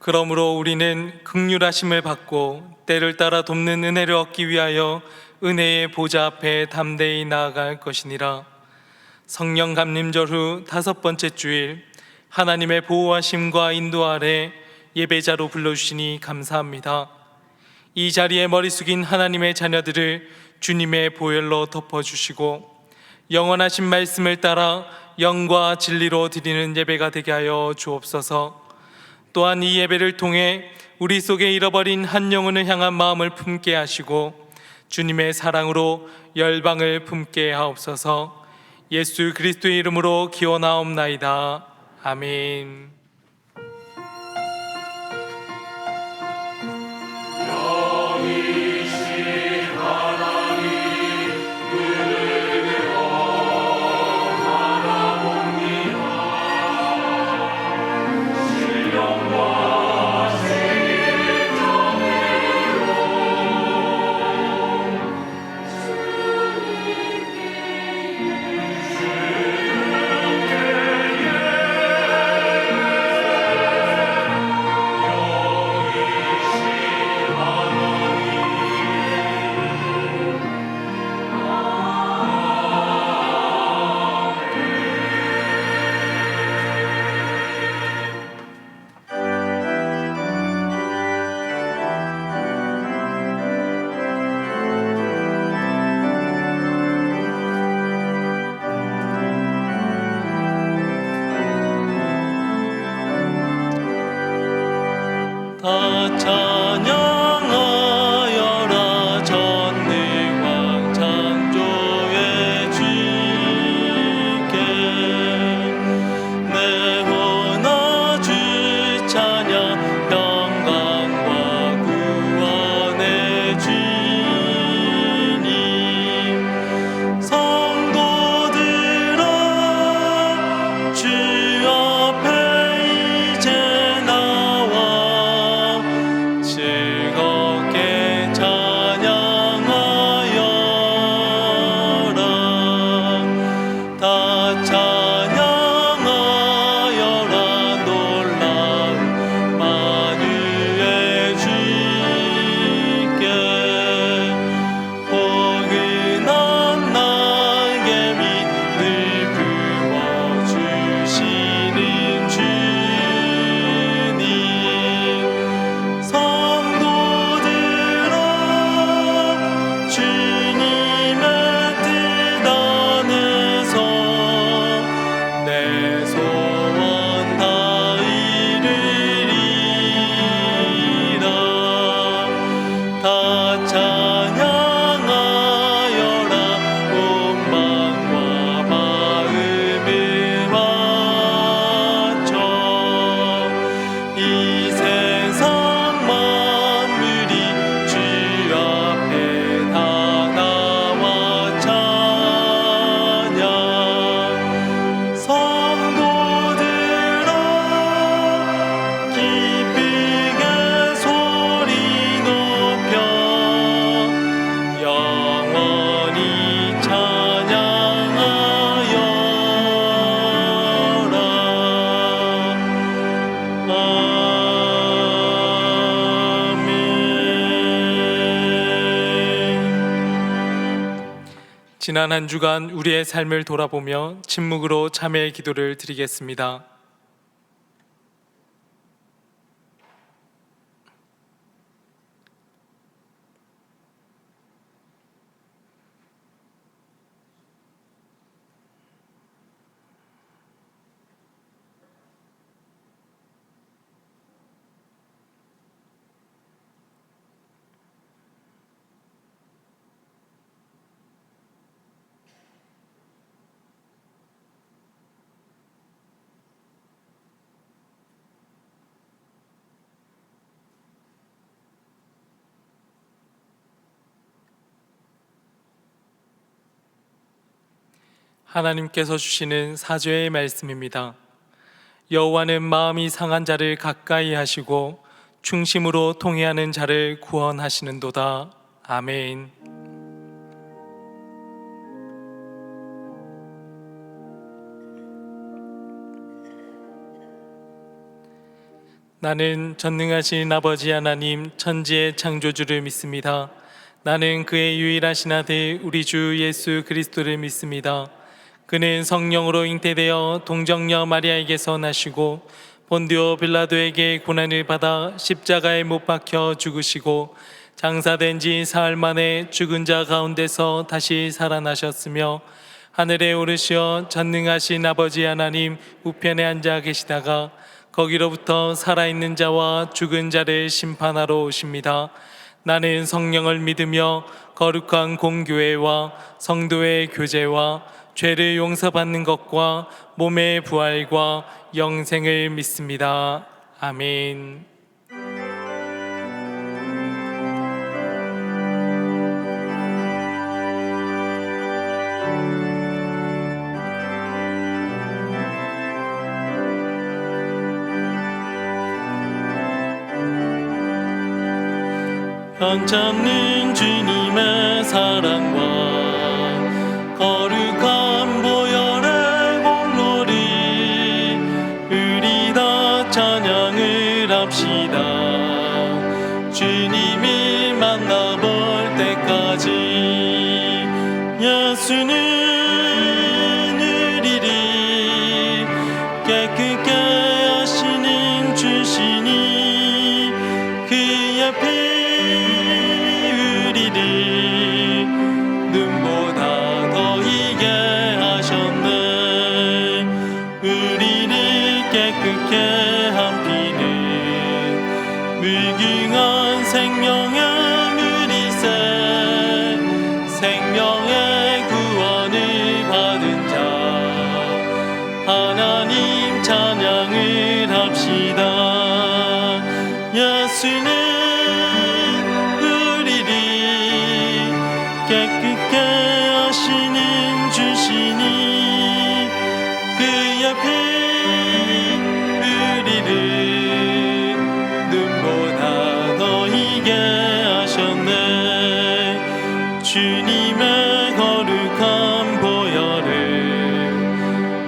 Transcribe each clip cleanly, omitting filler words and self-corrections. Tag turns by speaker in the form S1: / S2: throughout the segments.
S1: 그러므로 우리는 긍휼하심을 받고 때를 따라 돕는 은혜를 얻기 위하여 은혜의 보좌 앞에 담대히 나아갈 것이니라. 성령 감림절 후 5번째 주일, 하나님의 보호하심과 인도 아래 예배자로 불러주시니 감사합니다. 이 자리에 머리 숙인 하나님의 자녀들을 주님의 보혈로 덮어주시고 영원하신 말씀을 따라 영과 진리로 드리는 예배가 되게 하여 주옵소서. 또한 이 예배를 통해 우리 속에 잃어버린 한 영혼을 향한 마음을 품게 하시고 주님의 사랑으로 열방을 품게 하옵소서. 예수 그리스도의 이름으로 기원하옵나이다. 아멘. 다 찬양하여라 전능왕 창조의 주께 내 혼아 주 찬양 영광과 구원의 주님 성도들아 주 앞에 이제 나와 즐겁게 찬양하여라. 다 찬양하여라 놀라운 만유의 주께 포근한 날개 밑 늘 부어주시는 주님 성도들아 주님의 뜻 안에서 내 소원 다 이루리라. 다 찬양하여라 온 마음과 마음을 바쳐 이 세상 만물이 주 앞에 다 나와 찬양 성도들아 기쁘게 소리 높여 영원히 찬양하여라. 아멘. 지난 한 주간 우리의 삶을 돌아보며 침묵으로 참회의 기도를 드리겠습니다. 하나님께서 주시는 사죄의 말씀입니다. 여호와는 마음이 상한 자를 가까이 하시고 중심으로 통회하는 자를 구원하시는도다. 아멘. 나는 전능하신 아버지 하나님 천지의 창조주를 믿습니다. 나는 그의 유일하신 아들 우리 주 예수 그리스도를 믿습니다. 그는 성령으로 잉태되어 동정녀 마리아에게서 나시고 본디오 빌라도에게 고난을 받아 십자가에 못 박혀 죽으시고 장사된 지 사흘 만에 죽은 자 가운데서 다시 살아나셨으며 하늘에 오르시어 전능하신 아버지 하나님 우편에 앉아 계시다가 거기로부터 살아있는 자와 죽은 자를 심판하러 오십니다. 나는 성령을 믿으며 거룩한 공교회와 성도의 교제와 죄를 용서받는 것과 몸의 부활과 영생을 믿습니다. 아멘. 변찮는 주님의 사랑과 거룩한 보혈의 공로를 우리 다 찬양을 합시다. 주님을 만나볼 때까지 예수는 우리를 깨끗게 하시는 주시니 그의 피 눈보다 더 희게 하셨네. 우리를 깨끗게 한 피는 무궁한 생명의 누리세. 생명의 구원을 받은 자 하나님 찬양을 합시다. 예수는 깨끗게 하시는 주시니 그의 피 우리를 눈보다 더 희게 하셨네. 주님의 거룩한 보혈을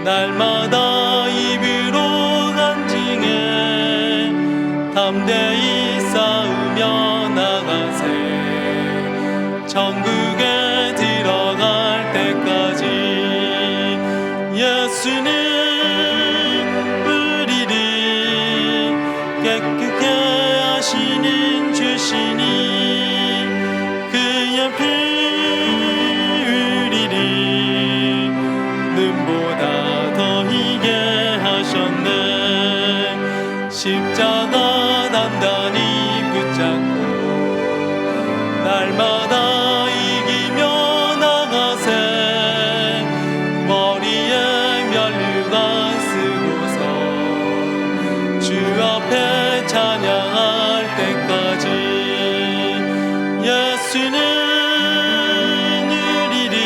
S1: 날마다 입으로 간증해 담대히 싸우며 나가세. 천국에 들어갈 때까지 예수는 우리를 깨끗게 하시는 주시니 그의 피 우리를 눈보다 더 희게 하셨네. 십자가 단단히 붙잡고 날마다 찬양할 때까지 예수는 우리를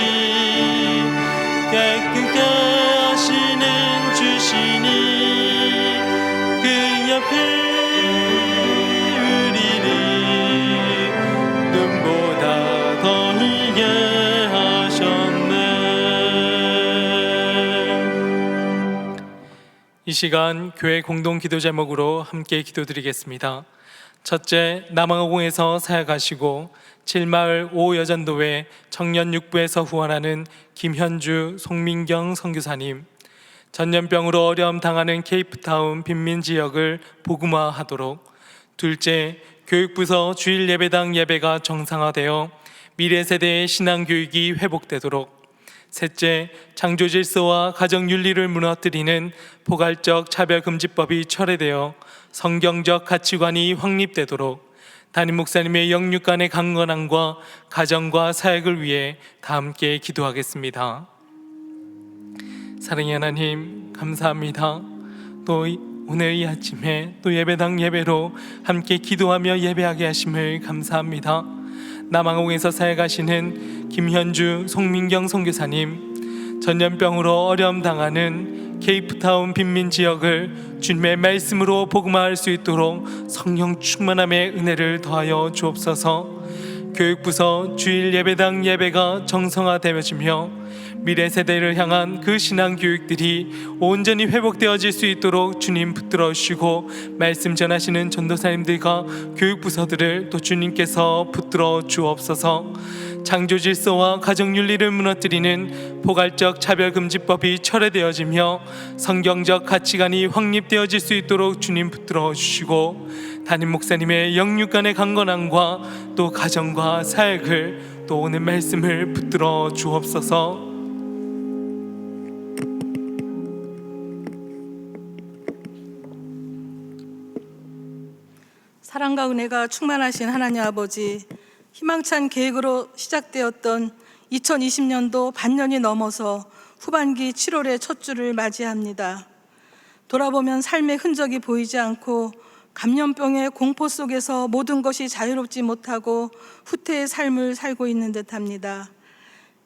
S1: 깨끗게 하시는 주시니 그의 피 우리를 눈보다 더 희게 하셨네. 이 시간 교회 공동 기도 제목으로 함께 기도드리겠습니다. 첫째, 남항공에서 사역하시고 7마을 5여전도회 청년육부에서 후원하는 김현주, 송민경 선교사님, 전염병으로 어려움 당하는 케이프타운 빈민지역을 복음화하도록. 둘째, 교육부서 주일 예배당 예배가 정상화되어 미래 세대의 신앙교육이 회복되도록. 셋째, 창조질서와 가정윤리를 무너뜨리는 포괄적 차별금지법이 철회되어 성경적 가치관이 확립되도록 담임 목사님의 영육간의 강건함과 가정과 사역을 위해 다 함께 기도하겠습니다. 사랑의 하나님, 감사합니다. 또 오늘 이 아침에 또 예배당 예배로 함께 기도하며 예배하게 하심을 감사합니다. 남항공에서 사역하시는 김현주, 송민경 선교사님, 전염병으로 어려움 당하는 케이프타운 빈민지역을 주님의 말씀으로 복음화할 수 있도록 성령 충만함의 은혜를 더하여 주옵소서. 교육부서 주일 예배당 예배가 정상화되어지며 미래 세대를 향한 그 신앙 교육들이 온전히 회복되어질 수 있도록 주님 붙들어 주시고, 말씀 전하시는 전도사님들과 교육부서들을 또 주님께서 붙들어 주옵소서. 창조 질서와 가정 윤리를 무너뜨리는 포괄적 차별금지법이 철회되어지며 성경적 가치관이 확립되어질 수 있도록 주님 붙들어 주시고, 담임 목사님의 영육간의 강건함과 또 가정과 사역을 또 오늘 말씀을 붙들어 주옵소서.
S2: 사랑과 은혜가 충만하신 하나님 아버지, 희망찬 계획으로 시작되었던 2020년도 반년이 넘어서 후반기 7월의 첫 주를 맞이합니다. 돌아보면 삶의 흔적이 보이지 않고 감염병의 공포 속에서 모든 것이 자유롭지 못하고 후퇴의 삶을 살고 있는 듯합니다.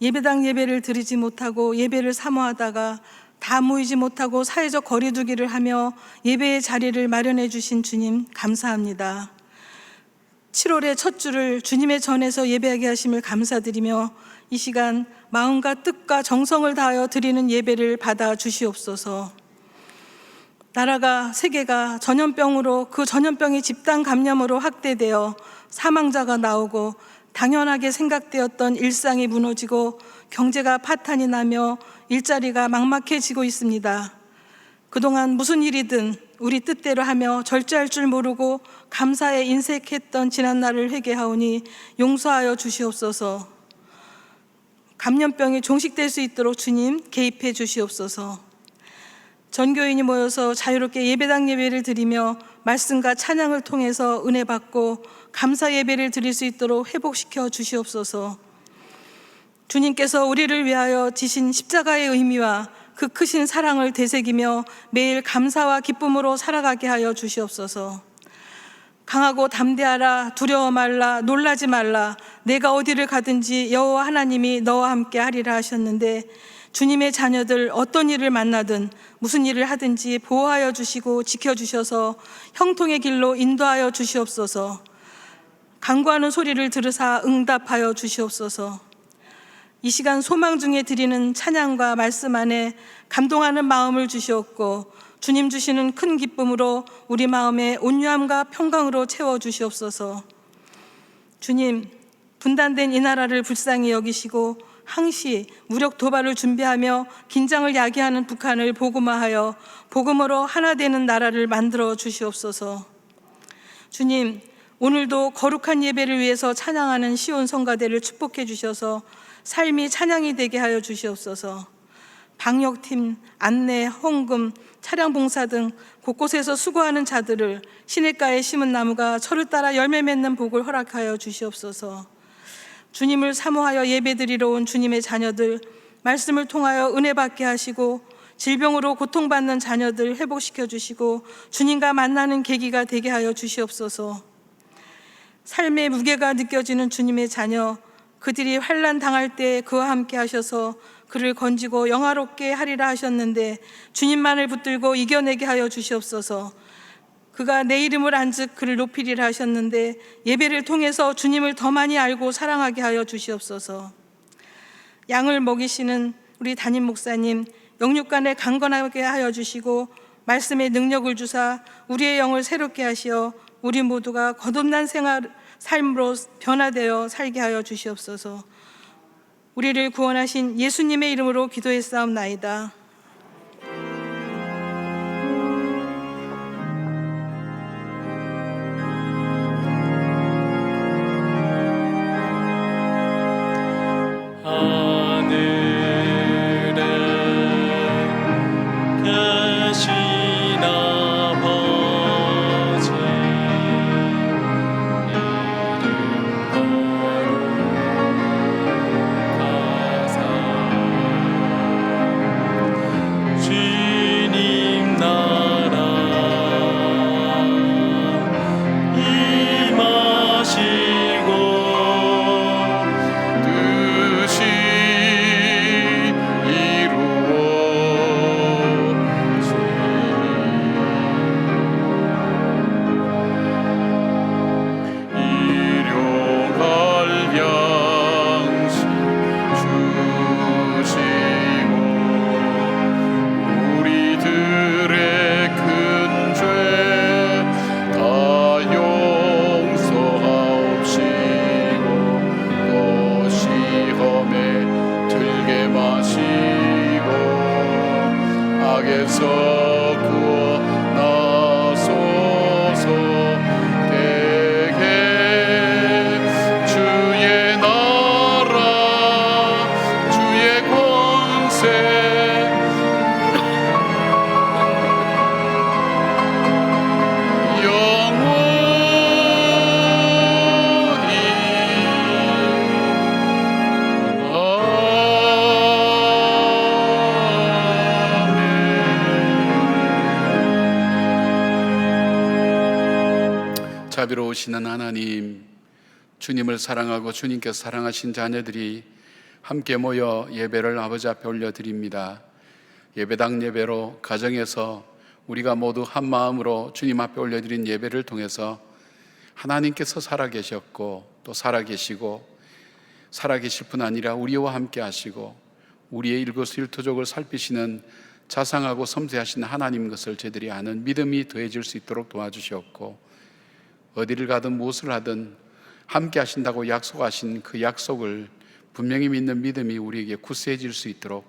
S2: 예배당 예배를 드리지 못하고 예배를 사모하다가 다 모이지 못하고 사회적 거리두기를 하며 예배의 자리를 마련해 주신 주님 감사합니다. 7월의 첫 주를 주님의 전에서 예배하게 하심을 감사드리며 이 시간 마음과 뜻과 정성을 다하여 드리는 예배를 받아 주시옵소서. 나라가, 세계가 전염병으로, 그 전염병이 집단 감염으로 확대되어 사망자가 나오고 당연하게 생각되었던 일상이 무너지고 경제가 파탄이 나며 일자리가 막막해지고 있습니다. 그동안 무슨 일이든 우리 뜻대로 하며 절제할 줄 모르고 감사에 인색했던 지난날을 회개하오니 용서하여 주시옵소서. 감염병이 종식될 수 있도록 주님 개입해 주시옵소서. 전교인이 모여서 자유롭게 예배당 예배를 드리며 말씀과 찬양을 통해서 은혜 받고 감사 예배를 드릴 수 있도록 회복시켜 주시옵소서. 주님께서 우리를 위하여 지신 십자가의 의미와 그 크신 사랑을 되새기며 매일 감사와 기쁨으로 살아가게 하여 주시옵소서. 강하고 담대하라, 두려워 말라, 놀라지 말라, 내가 어디를 가든지 여호와 하나님이 너와 함께 하리라 하셨는데, 주님의 자녀들 어떤 일을 만나든 무슨 일을 하든지 보호하여 주시고 지켜주셔서 형통의 길로 인도하여 주시옵소서. 간구하는 소리를 들으사 응답하여 주시옵소서. 이 시간 소망 중에 드리는 찬양과 말씀 안에 감동하는 마음을 주시옵고 주님 주시는 큰 기쁨으로 우리 마음에 온유함과 평강으로 채워주시옵소서. 주님, 분단된 이 나라를 불쌍히 여기시고 항시 무력 도발을 준비하며 긴장을 야기하는 북한을 복음화하여 복음으로 하나 되는 나라를 만들어 주시옵소서. 주님, 오늘도 거룩한 예배를 위해서 찬양하는 시온 성가대를 축복해 주셔서 삶이 찬양이 되게 하여 주시옵소서. 방역팀, 안내, 헌금, 차량 봉사 등 곳곳에서 수고하는 자들을 시냇가에 심은 나무가 철을 따라 열매 맺는 복을 허락하여 주시옵소서. 주님을 사모하여 예배드리러 온 주님의 자녀들 말씀을 통하여 은혜 받게 하시고 질병으로 고통받는 자녀들 회복시켜 주시고 주님과 만나는 계기가 되게 하여 주시옵소서. 삶의 무게가 느껴지는 주님의 자녀, 그들이 환난 당할 때 그와 함께 하셔서 그를 건지고 영화롭게 하리라 하셨는데 주님만을 붙들고 이겨내게 하여 주시옵소서. 그가 내 이름을 안즉 그를 높이리라 하셨는데 예배를 통해서 주님을 더 많이 알고 사랑하게 하여 주시옵소서. 양을 먹이시는 우리 담임 목사님 영육간에 강건하게 하여 주시고 말씀의 능력을 주사 우리의 영을 새롭게 하시어 우리 모두가 거듭난 삶으로 변화되어 살게 하여 주시옵소서. 우리를 구원하신 예수님의 이름으로 기도했사옵나이다.
S3: 자비로우시는 하나님, 주님을 사랑하고 주님께서 사랑하신 자녀들이 함께 모여 예배를 아버지 앞에 올려드립니다. 예배당 예배로 가정에서 우리가 모두 한 마음으로 주님 앞에 올려드린 예배를 통해서 하나님께서 살아계셨고 또 살아계시고 살아계실 뿐 아니라 우리와 함께 하시고 우리의 일거수일투족을 살피시는 자상하고 섬세하신 하나님 것을 저희들이 아는 믿음이 더해질 수 있도록 도와주시옵고, 어디를 가든 무엇을 하든 함께 하신다고 약속하신 그 약속을 분명히 믿는 믿음이 우리에게 굳세해질 수 있도록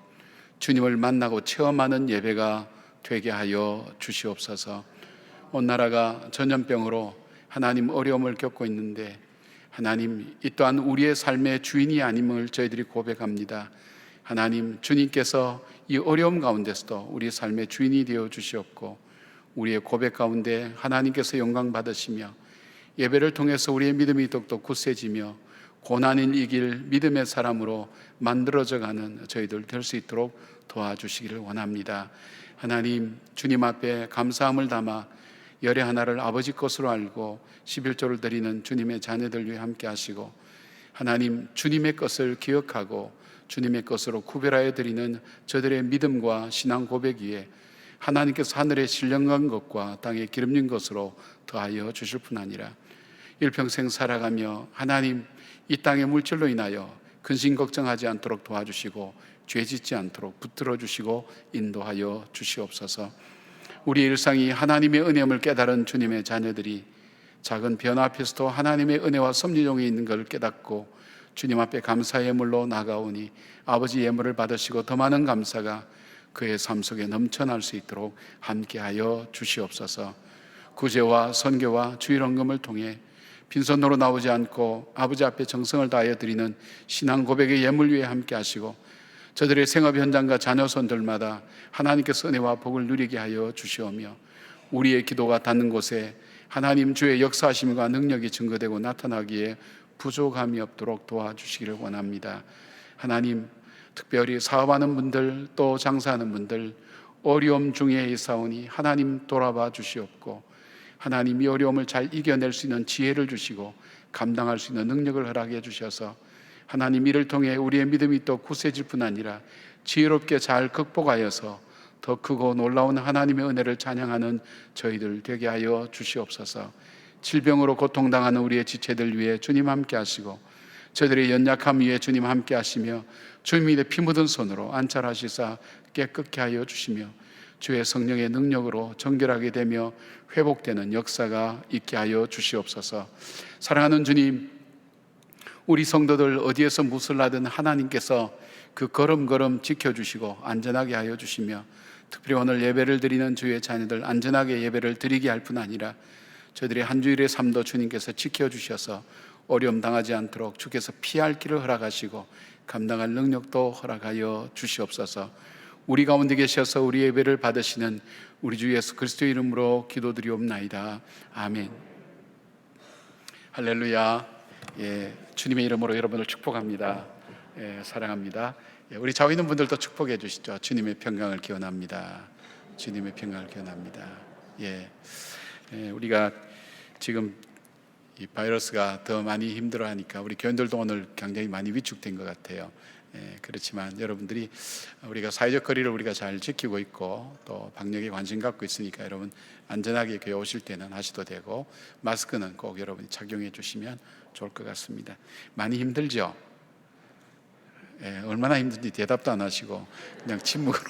S3: 주님을 만나고 체험하는 예배가 되게 하여 주시옵소서. 온 나라가 전염병으로 하나님 어려움을 겪고 있는데 하나님, 이 또한 우리의 삶의 주인이 아님을 저희들이 고백합니다. 하나님, 주님께서 이 어려움 가운데서도 우리의 삶의 주인이 되어 주시옵고 우리의 고백 가운데 하나님께서 영광 받으시며 예배를 통해서 우리의 믿음이 더욱더 굳세지며 고난을 이길 믿음의 사람으로 만들어져가는 저희들 될 수 있도록 도와주시기를 원합니다. 하나님, 주님 앞에 감사함을 담아 열의 하나를 아버지 것으로 알고 11조를 드리는 주님의 자녀들 위해 함께 하시고, 하나님, 주님의 것을 기억하고 주님의 것으로 구별하여 드리는 저들의 믿음과 신앙 고백 위에 하나님께서 하늘의 신령한 것과 땅의 기름진 것으로 더하여 주실 뿐 아니라 일평생 살아가며 하나님, 이 땅의 물질로 인하여 근심 걱정하지 않도록 도와주시고 죄 짓지 않도록 붙들어 주시고 인도하여 주시옵소서. 우리 일상이 하나님의 은혜임을 깨달은 주님의 자녀들이 작은 변화 앞에서도 하나님의 은혜와 섭리 중에 있는 것을 깨닫고 주님 앞에 감사의 예물로 나가오니 아버지 예물을 받으시고 더 많은 감사가 그의 삶 속에 넘쳐날 수 있도록 함께하여 주시옵소서. 구제와 선교와 주일 헌금을 통해 빈손으로 나오지 않고 아버지 앞에 정성을 다하여 드리는 신앙 고백의 예물 위에 함께 하시고 저들의 생업 현장과 자녀 손들마다 하나님께서 은혜와 복을 누리게 하여 주시오며 우리의 기도가 닿는 곳에 하나님 주의 역사하심과 능력이 증거되고 나타나기에 부족함이 없도록 도와주시기를 원합니다. 하나님, 특별히 사업하는 분들 또 장사하는 분들 어려움 중에 있사오니 하나님 돌아봐 주시옵고 하나님, 이 어려움을 잘 이겨낼 수 있는 지혜를 주시고 감당할 수 있는 능력을 허락해 주셔서 하나님, 이를 통해 우리의 믿음이 또 굳세질 뿐 아니라 지혜롭게 잘 극복하여서 더 크고 놀라운 하나님의 은혜를 찬양하는 저희들 되게 하여 주시옵소서. 질병으로 고통당하는 우리의 지체들 위해 주님 함께 하시고 저희들의 연약함 위에 주님 함께 하시며 주님의 피 묻은 손으로 안찰하시사 깨끗게 하여 주시며 주의 성령의 능력으로 정결하게 되며 회복되는 역사가 있게 하여 주시옵소서. 사랑하는 주님, 우리 성도들 어디에서 무엇을 하든 하나님께서 그 걸음걸음 지켜주시고 안전하게 하여 주시며 특별히 오늘 예배를 드리는 주의 자녀들 안전하게 예배를 드리게 할 뿐 아니라 저희들의 한 주일의 삶도 주님께서 지켜주셔서 어려움 당하지 않도록 주께서 피할 길을 허락하시고 감당할 능력도 허락하여 주시옵소서. 우리 가운데 계셔서 우리 예배를 받으시는 우리 주 예수 그리스도의 이름으로 기도드리옵나이다. 아멘. 할렐루야. 주님의 이름으로 여러분을 축복합니다. 사랑합니다. 우리 좌우 있는 분들도 축복해 주시죠. 주님의 평강을 기원합니다. 주님의 평강을 기원합니다. 우리가 지금 이 바이러스가 더 많이 힘들어하니까 우리 교인들도 오늘 굉장히 많이 위축된 것 같아요. 그렇지만 여러분들이 우리가 사회적 거리를 우리가 잘 지키고 있고 또 방역에 관심 갖고 있으니까 여러분 안전하게 교회 오실 때는 하셔도 되고 마스크는 꼭 여러분이 착용해 주시면 좋을 것 같습니다. 많이 힘들죠? 얼마나 힘든지 대답도 안 하시고 그냥 침묵으로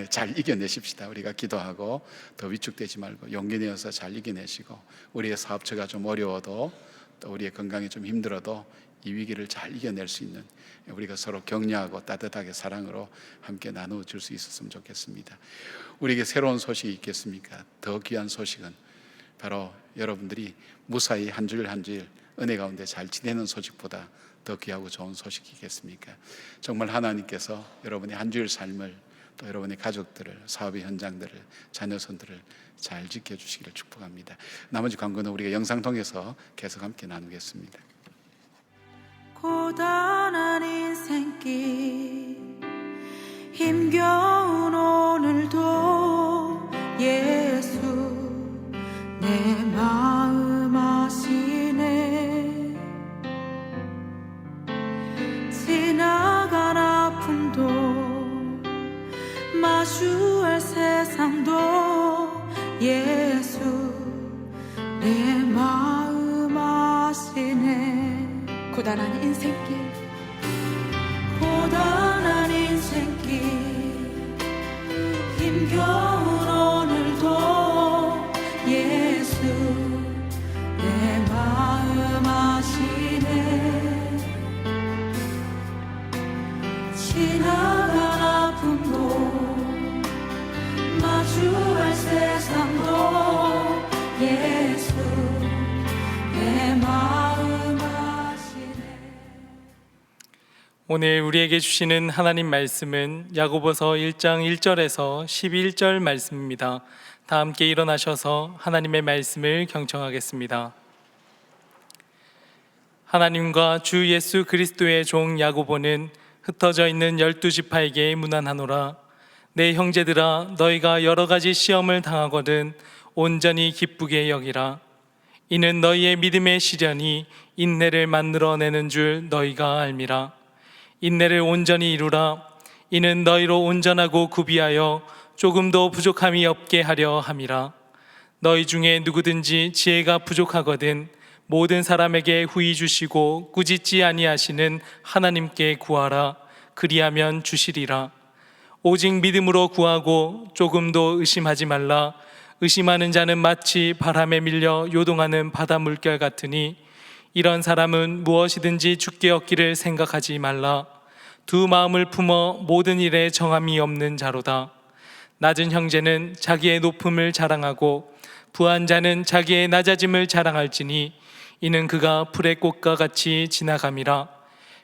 S3: 잘 이겨내십시다. 우리가 기도하고 더 위축되지 말고 용기 내어서 잘 이겨내시고 우리의 사업처가 좀 어려워도 또 우리의 건강이 좀 힘들어도 이 위기를 잘 이겨낼 수 있는 우리가 서로 격려하고 따뜻하게 사랑으로 함께 나누어 줄 수 있었으면 좋겠습니다. 우리에게 새로운 소식이 있겠습니까? 더 귀한 소식은 바로 여러분들이 무사히 한 주일 한 주일 은혜 가운데 잘 지내는 소식보다 더 귀하고 좋은 소식이겠습니까? 정말 하나님께서 여러분의 한 주일 삶을 또 여러분의 가족들을, 사업의 현장들을, 자녀손들을 잘 지켜주시기를 축복합니다. 나머지 광고는 우리가 영상 통해서 계속 함께 나누겠습니다.
S4: 고단한 인생길 힘겨운 오늘도 예수 내 마음 예수 내 마음 아시네. 고단한 인생길 고단한 인생길 힘겨운 오늘도 예수 내 마음 아시네. 지나간 아픔도 마주할 세상도 예수 내 마음 아시네.
S1: 오늘 우리에게 주시는 하나님 말씀은 야고보서 1장 1절에서 11절 말씀입니다. 다 함께 일어나셔서 하나님의 말씀을 경청하겠습니다. 하나님과 주 예수 그리스도의 종 야고보는 흩어져 있는 12지파에게 문안하노라. 내 형제들아, 너희가 여러 가지 시험을 당하거든 온전히 기쁘게 여기라. 이는 너희의 믿음의 시련이 인내를 만들어내는 줄 너희가 알미라. 인내를 온전히 이루라. 이는 너희로 온전하고 구비하여 조금도 부족함이 없게 하려 함이라. 너희 중에 누구든지 지혜가 부족하거든 모든 사람에게 후히 주시고 꾸짖지 아니하시는 하나님께 구하라. 그리하면 주시리라. 오직 믿음으로 구하고 조금도 의심하지 말라. 의심하는 자는 마치 바람에 밀려 요동하는 바다 물결 같으니 이런 사람은 무엇이든지 주께 얻기를 생각하지 말라. 두 마음을 품어 모든 일에 정함이 없는 자로다. 낮은 형제는 자기의 높음을 자랑하고 부한 자는 자기의 낮아짐을 자랑할지니 이는 그가 풀의 꽃과 같이 지나감이라.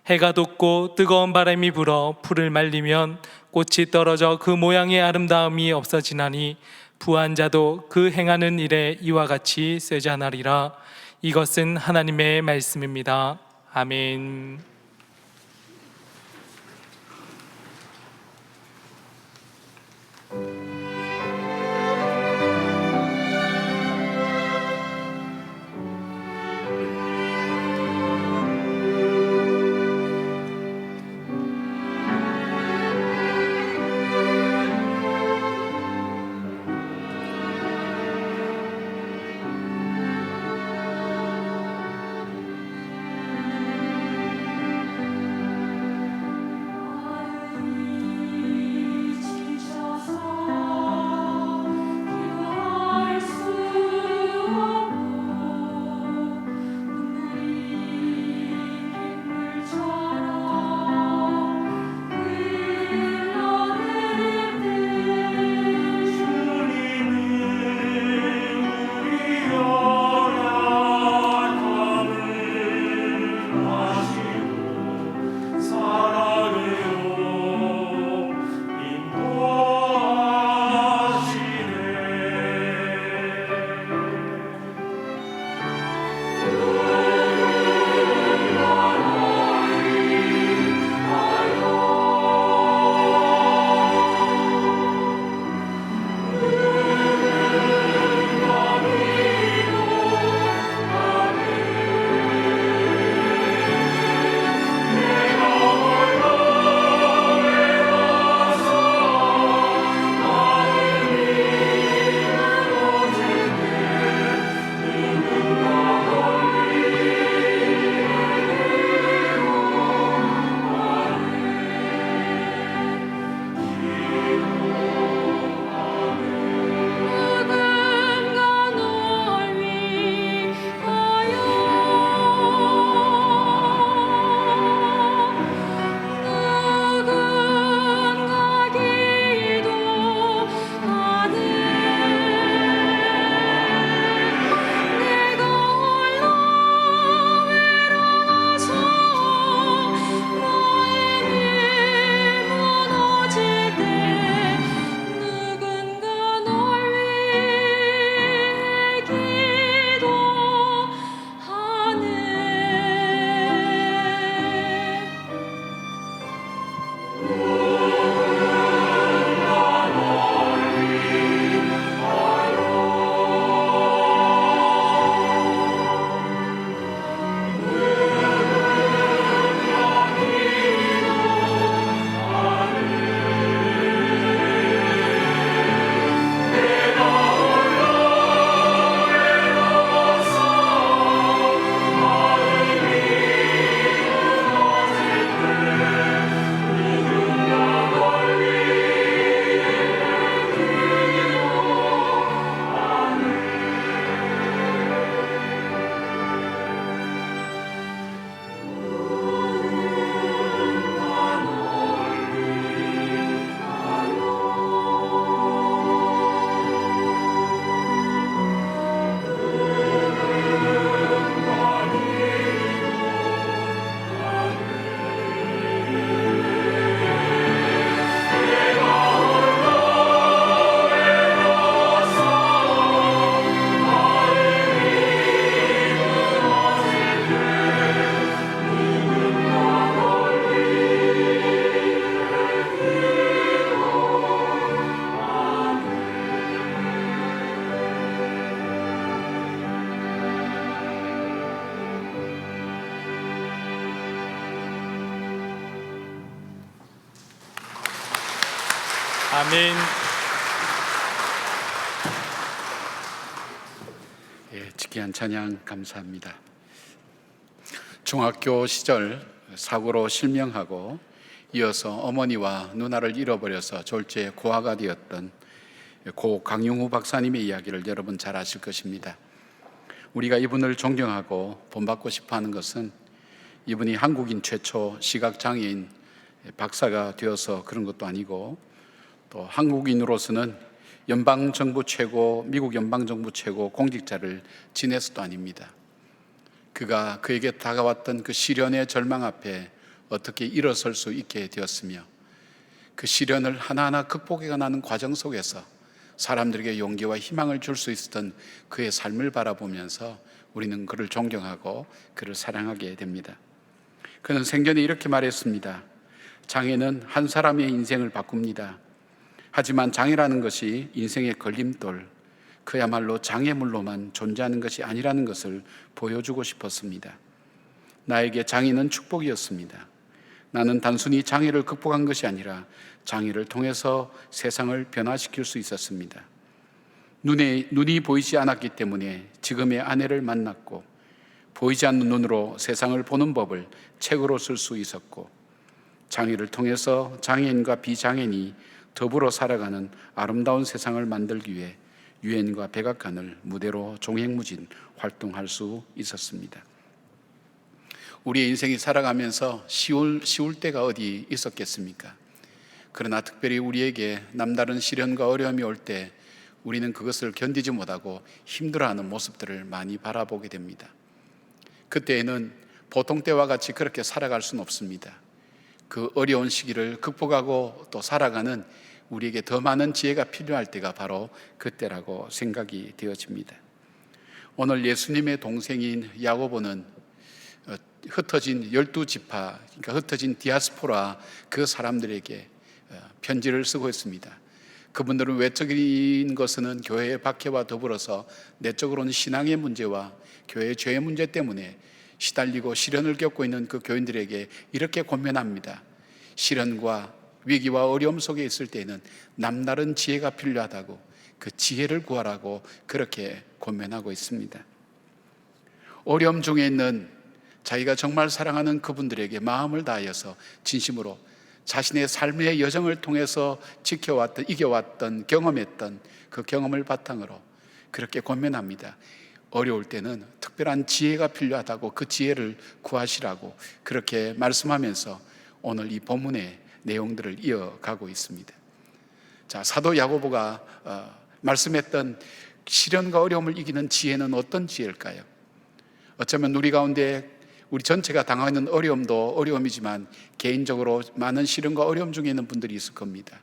S1: 해가 돋고 뜨거운 바람이 불어 풀을 말리면 꽃이 떨어져 그 모양의 아름다움이 없어지나니 부한 자도 그 행하는 일에 이와 같이 쇠잔하리라. 이것은 하나님의 말씀입니다. 아멘. 아멘.
S3: 지귀한 찬양 감사합니다. 중학교 시절 사고로 실명하고 이어서 어머니와 누나를 잃어버려서 졸지에 고아가 되었던 고 강용우 박사님의 이야기를 여러분 잘 아실 것입니다. 우리가 이분을 존경하고 본받고 싶어하는 것은 이분이 한국인 최초 시각장애인 박사가 되어서 그런 것도 아니고, 또 한국인으로서는 연방정부 최고, 미국 연방정부 최고 공직자를 지내서도 아닙니다. 그에게 다가왔던 그 시련의 절망 앞에 어떻게 일어설 수 있게 되었으며, 그 시련을 하나하나 극복해 나가는 과정 속에서 사람들에게 용기와 희망을 줄 수 있었던 그의 삶을 바라보면서 우리는 그를 존경하고 그를 사랑하게 됩니다. 그는 생전에 이렇게 말했습니다. 장애는 한 사람의 인생을 바꿉니다. 하지만 장애라는 것이 인생의 걸림돌, 그야말로 장애물로만 존재하는 것이 아니라는 것을 보여주고 싶었습니다. 나에게 장애는 축복이었습니다. 나는 단순히 장애를 극복한 것이 아니라 장애를 통해서 세상을 변화시킬 수 있었습니다. 눈이 보이지 않았기 때문에 지금의 아내를 만났고, 보이지 않는 눈으로 세상을 보는 법을 책으로 쓸 수 있었고, 장애를 통해서 장애인과 비장애인이 더불어 살아가는 아름다운 세상을 만들기 위해 유엔과 백악관을 무대로 종횡무진 활동할 수 있었습니다. 우리의 인생이 살아가면서 쉬울 때가 어디 있었겠습니까? 그러나 특별히 우리에게 남다른 시련과 어려움이 올 때 우리는 그것을 견디지 못하고 힘들어하는 모습들을 많이 바라보게 됩니다. 그때에는 보통 때와 같이 그렇게 살아갈 수는 없습니다. 그 어려운 시기를 극복하고 또 살아가는 우리에게 더 많은 지혜가 필요할 때가 바로 그때라고 생각이 되어집니다. 오늘 예수님의 동생인 야고보는 흩어진 12지파, 그러니까 흩어진 디아스포라 그 사람들에게 편지를 쓰고 있습니다. 그분들은 외적인 것은 교회의 박해와 더불어서 내적으로는 신앙의 문제와 교회의 죄의 문제 때문에 시달리고 시련을 겪고 있는 그 교인들에게 이렇게 권면합니다. 시련과 위기와 어려움 속에 있을 때에는 남다른 지혜가 필요하다고, 그 지혜를 구하라고 그렇게 권면하고 있습니다. 어려움 중에 있는 자기가 정말 사랑하는 그분들에게 마음을 다하여서 진심으로 자신의 삶의 여정을 통해서 지켜왔던, 이겨왔던, 경험했던 그 경험을 바탕으로 그렇게 권면합니다. 어려울 때는 특별한 지혜가 필요하다고 그 지혜를 구하시라고 그렇게 말씀하면서 오늘 이 본문의 내용들을 이어가고 있습니다. 자, 사도 야고보가 말씀했던 시련과 어려움을 이기는 지혜는 어떤 지혜일까요? 어쩌면 우리 가운데 우리 전체가 당하는 어려움도 어려움이지만 개인적으로 많은 시련과 어려움 중에 있는 분들이 있을 겁니다.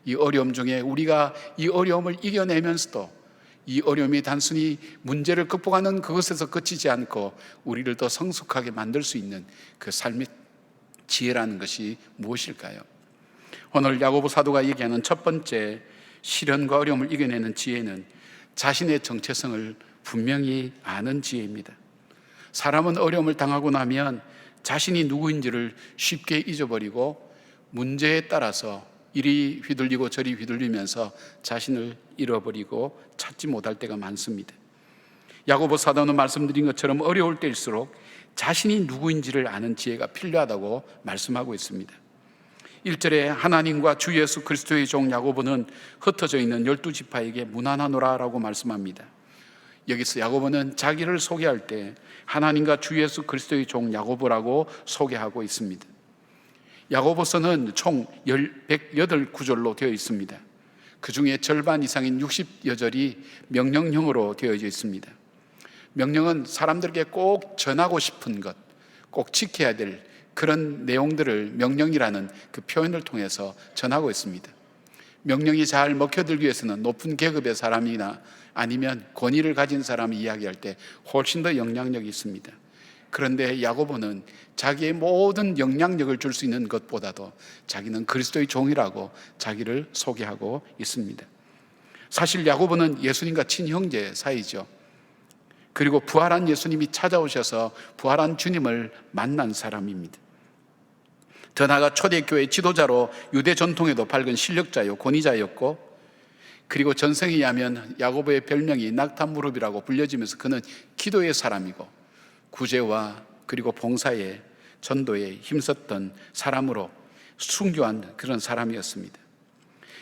S3: 이 어려움 중에 우리가 이 어려움을 이겨내면서도 이 어려움이 단순히 문제를 극복하는 그것에서 그치지 않고 우리를 더 성숙하게 만들 수 있는 그 삶의 지혜라는 것이 무엇일까요? 오늘 야고보 사도가 얘기하는 첫 번째 시련과 어려움을 이겨내는 지혜는 자신의 정체성을 분명히 아는 지혜입니다. 사람은 어려움을 당하고 나면 자신이 누구인지를 쉽게 잊어버리고 문제에 따라서 이리 휘둘리고 저리 휘둘리면서 자신을 잃어버리고 찾지 못할 때가 많습니다. 야고보 사도는 말씀드린 것처럼 어려울 때일수록 자신이 누구인지를 아는 지혜가 필요하다고 말씀하고 있습니다. 1절에 하나님과 주 예수 그리스도의 종 야고보는 흩어져 있는 12지파에게 문안하노라라고 말씀합니다. 여기서 야고보는 자기를 소개할 때 하나님과 주 예수 그리스도의 종 야고보라고 소개하고 있습니다. 야고보서는 총 108구절로 되어 있습니다. 그 중에 절반 이상인 60여 절이 명령형으로 되어져 있습니다. 명령은 사람들에게 꼭 전하고 싶은 것, 꼭 지켜야 될 그런 내용들을 명령이라는 그 표현을 통해서 전하고 있습니다. 명령이 잘 먹혀들기 위해서는 높은 계급의 사람이나 아니면 권위를 가진 사람이 이야기할 때 훨씬 더 영향력이 있습니다. 그런데 야고보는 자기의 모든 영향력을 줄 수 있는 것보다도 자기는 그리스도의 종이라고 자기를 소개하고 있습니다. 사실 야고보는 예수님과 친형제 사이죠. 그리고 부활한 예수님이 찾아오셔서 부활한 주님을 만난 사람입니다. 더 나아가 초대교회 지도자로 유대 전통에도 밝은 실력자요 권위자였고, 그리고 전생에 의하면 야고보의 별명이 낙타무릎이라고 불려지면서 그는 기도의 사람이고 구제와 그리고 봉사에 전도에 힘썼던 사람으로 순교한 그런 사람이었습니다.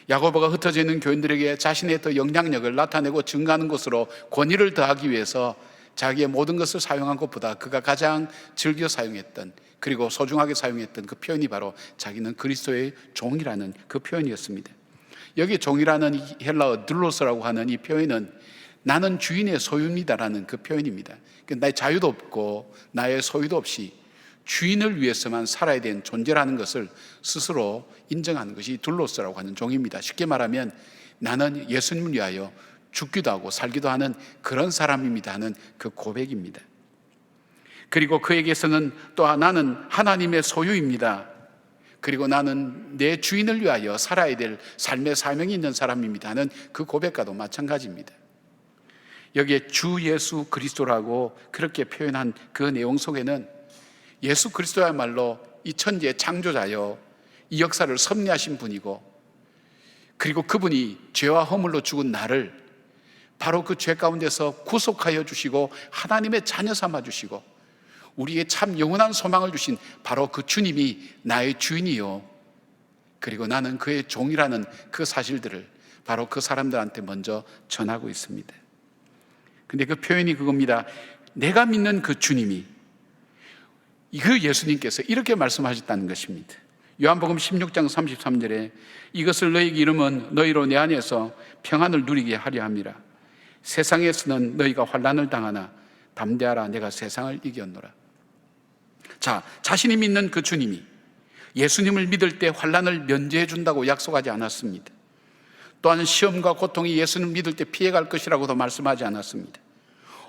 S3: 야고보가 흩어져 있는 교인들에게 자신의 더 영향력을 나타내고 증가하는 것으로 권위를 더하기 위해서 자기의 모든 것을 사용한 것보다 그가 가장 즐겨 사용했던, 그리고 소중하게 사용했던 그 표현이 바로 자기는 그리스도의 종이라는 그 표현이었습니다. 여기 종이라는 헬라어 둘로스라고 하는 이 표현은 나는 주인의 소유입니다라는 그 표현입니다. 나의 자유도 없고 나의 소유도 없이 주인을 위해서만 살아야 되는 존재라는 것을 스스로 인정하는 것이 둘로스라고 하는 종입니다. 쉽게 말하면 나는 예수님을 위하여 죽기도 하고 살기도 하는 그런 사람입니다 하는 그 고백입니다. 그리고 그에게서는 또 나는 하나님의 소유입니다, 그리고 나는 내 주인을 위하여 살아야 될 삶의 사명이 있는 사람입니다 하는 그 고백과도 마찬가지입니다. 여기에 주 예수 그리스도라고 그렇게 표현한 그 내용 속에는 예수 그리스도야말로 이 천지의 창조자여 이 역사를 섭리하신 분이고, 그리고 그분이 죄와 허물로 죽은 나를 바로 그 죄 가운데서 구속하여 주시고 하나님의 자녀 삼아 주시고 우리에게 참 영원한 소망을 주신 바로 그 주님이 나의 주인이요, 그리고 나는 그의 종이라는 그 사실들을 바로 그 사람들한테 먼저 전하고 있습니다. 근데 그 표현이 그겁니다. 내가 믿는 그 주님이, 그 예수님께서 이렇게 말씀하셨다는 것입니다. 요한복음 16장 33절에 이것을 너희에게 이르면 너희로 내 안에서 평안을 누리게 하려 함이라. 세상에서는 너희가 환난을 당하나 담대하라, 내가 세상을 이겼노라. 자, 자신이 믿는 그 주님이 예수님을 믿을 때 환난을 면제해 준다고 약속하지 않았습니다. 또한 시험과 고통이 예수님을 믿을 때 피해갈 것이라고도 말씀하지 않았습니다.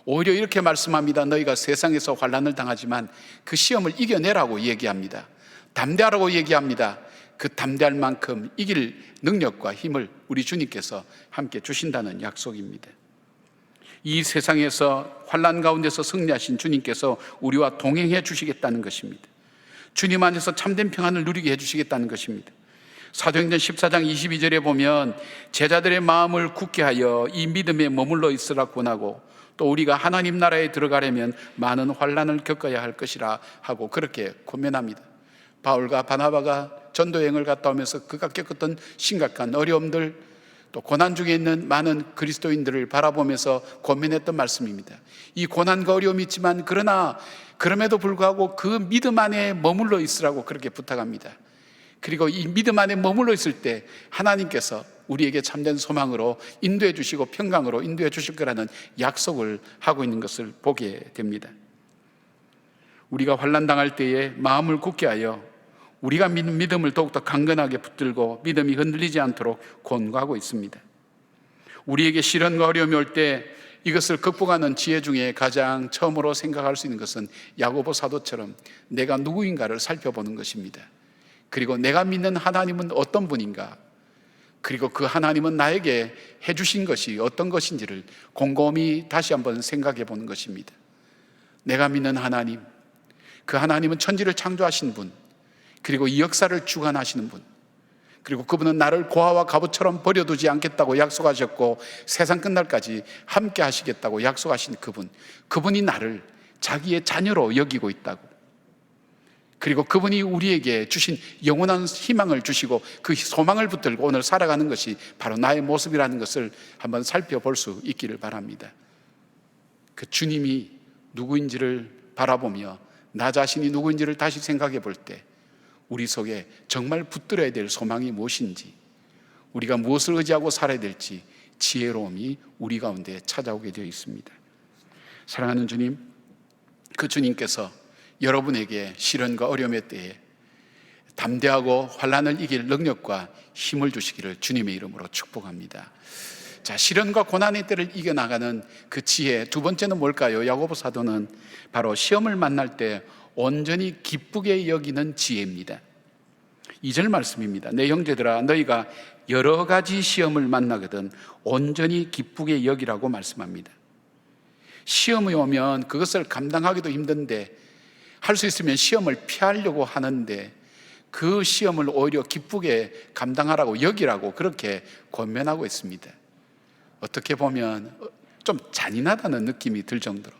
S3: 오히려 이렇게 말씀합니다. 너희가 세상에서 환난을 당하지만 그 시험을 이겨내라고 얘기합니다. 담대하라고 얘기합니다. 그 담대할 만큼 이길 능력과 힘을 우리 주님께서 함께 주신다는 약속입니다. 이 세상에서 환난 가운데서 승리하신 주님께서 우리와 동행해 주시겠다는 것입니다. 주님 안에서 참된 평안을 누리게 해주시겠다는 것입니다. 사도행전 14장 22절에 보면 제자들의 마음을 굳게 하여 이 믿음에 머물러 있으라 권하고, 또 우리가 하나님 나라에 들어가려면 많은 환난을 겪어야 할 것이라 하고 그렇게 권면합니다. 바울과 바나바가 전도여행을 갔다 오면서 그가 겪었던 심각한 어려움들, 또 고난 중에 있는 많은 그리스도인들을 바라보면서 권면했던 말씀입니다. 이 고난과 어려움이 있지만 그러나 그럼에도 불구하고 그 믿음 안에 머물러 있으라고 그렇게 부탁합니다. 그리고 이 믿음 안에 머물러 있을 때 하나님께서 우리에게 참된 소망으로 인도해 주시고 평강으로 인도해 주실 거라는 약속을 하고 있는 것을 보게 됩니다. 우리가 환난 당할 때에 마음을 굳게 하여 우리가 믿는 믿음을 더욱더 강건하게 붙들고 믿음이 흔들리지 않도록 권고하고 있습니다. 우리에게 시련과 어려움이 올 때 이것을 극복하는 지혜 중에 가장 처음으로 생각할 수 있는 것은 야고보 사도처럼 내가 누구인가를 살펴보는 것입니다. 그리고 내가 믿는 하나님은 어떤 분인가, 그리고 그 하나님은 나에게 해주신 것이 어떤 것인지를 곰곰이 다시 한번 생각해 보는 것입니다. 내가 믿는 하나님, 그 하나님은 천지를 창조하신 분, 그리고 이 역사를 주관하시는 분, 그리고 그분은 나를 고아와 갑옷처럼 버려두지 않겠다고 약속하셨고 세상 끝날까지 함께 하시겠다고 약속하신 그분, 그분이 나를 자기의 자녀로 여기고 있다고, 그리고 그분이 우리에게 주신 영원한 희망을 주시고 그 소망을 붙들고 오늘 살아가는 것이 바로 나의 모습이라는 것을 한번 살펴볼 수 있기를 바랍니다. 그 주님이 누구인지를 바라보며 나 자신이 누구인지를 다시 생각해 볼 때 우리 속에 정말 붙들어야 될 소망이 무엇인지, 우리가 무엇을 의지하고 살아야 될지 지혜로움이 우리 가운데 찾아오게 되어 있습니다. 사랑하는 주님, 그 주님께서 여러분에게 시련과 어려움의 때에 담대하고 환난을 이길 능력과 힘을 주시기를 주님의 이름으로 축복합니다. 자, 시련과 고난의 때를 이겨나가는 그 지혜, 두 번째는 뭘까요? 야고보 사도는 바로 시험을 만날 때 온전히 기쁘게 여기는 지혜입니다. 2절 말씀입니다. 내 형제들아, 너희가 여러 가지 시험을 만나거든 온전히 기쁘게 여기라고 말씀합니다. 시험이 오면 그것을 감당하기도 힘든데, 할 수 있으면 시험을 피하려고 하는데, 그 시험을 오히려 기쁘게 감당하라고 여기라고 그렇게 권면하고 있습니다. 어떻게 보면 좀 잔인하다는 느낌이 들 정도로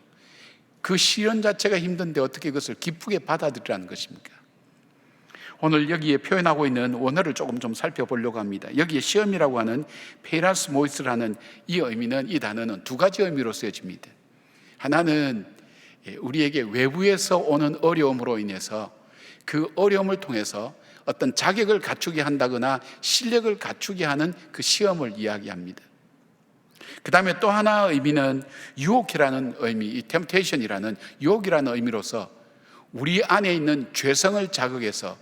S3: 그 시련 자체가 힘든데 어떻게 그것을 기쁘게 받아들이라는 것입니까? 오늘 여기에 표현하고 있는 원어를 조금 좀 살펴보려고 합니다. 여기에 시험이라고 하는 페이라스모이스라는 이 의미는, 이 단어는 두 가지 의미로 쓰여집니다. 하나는 우리에게 외부에서 오는 어려움으로 인해서 그 어려움을 통해서 어떤 자격을 갖추게 한다거나 실력을 갖추게 하는 그 시험을 이야기합니다. 그 다음에 또 하나 의미는 유혹이라는 의미, 이 temptation이라는 유혹이라는 의미로서 우리 안에 있는 죄성을 자극해서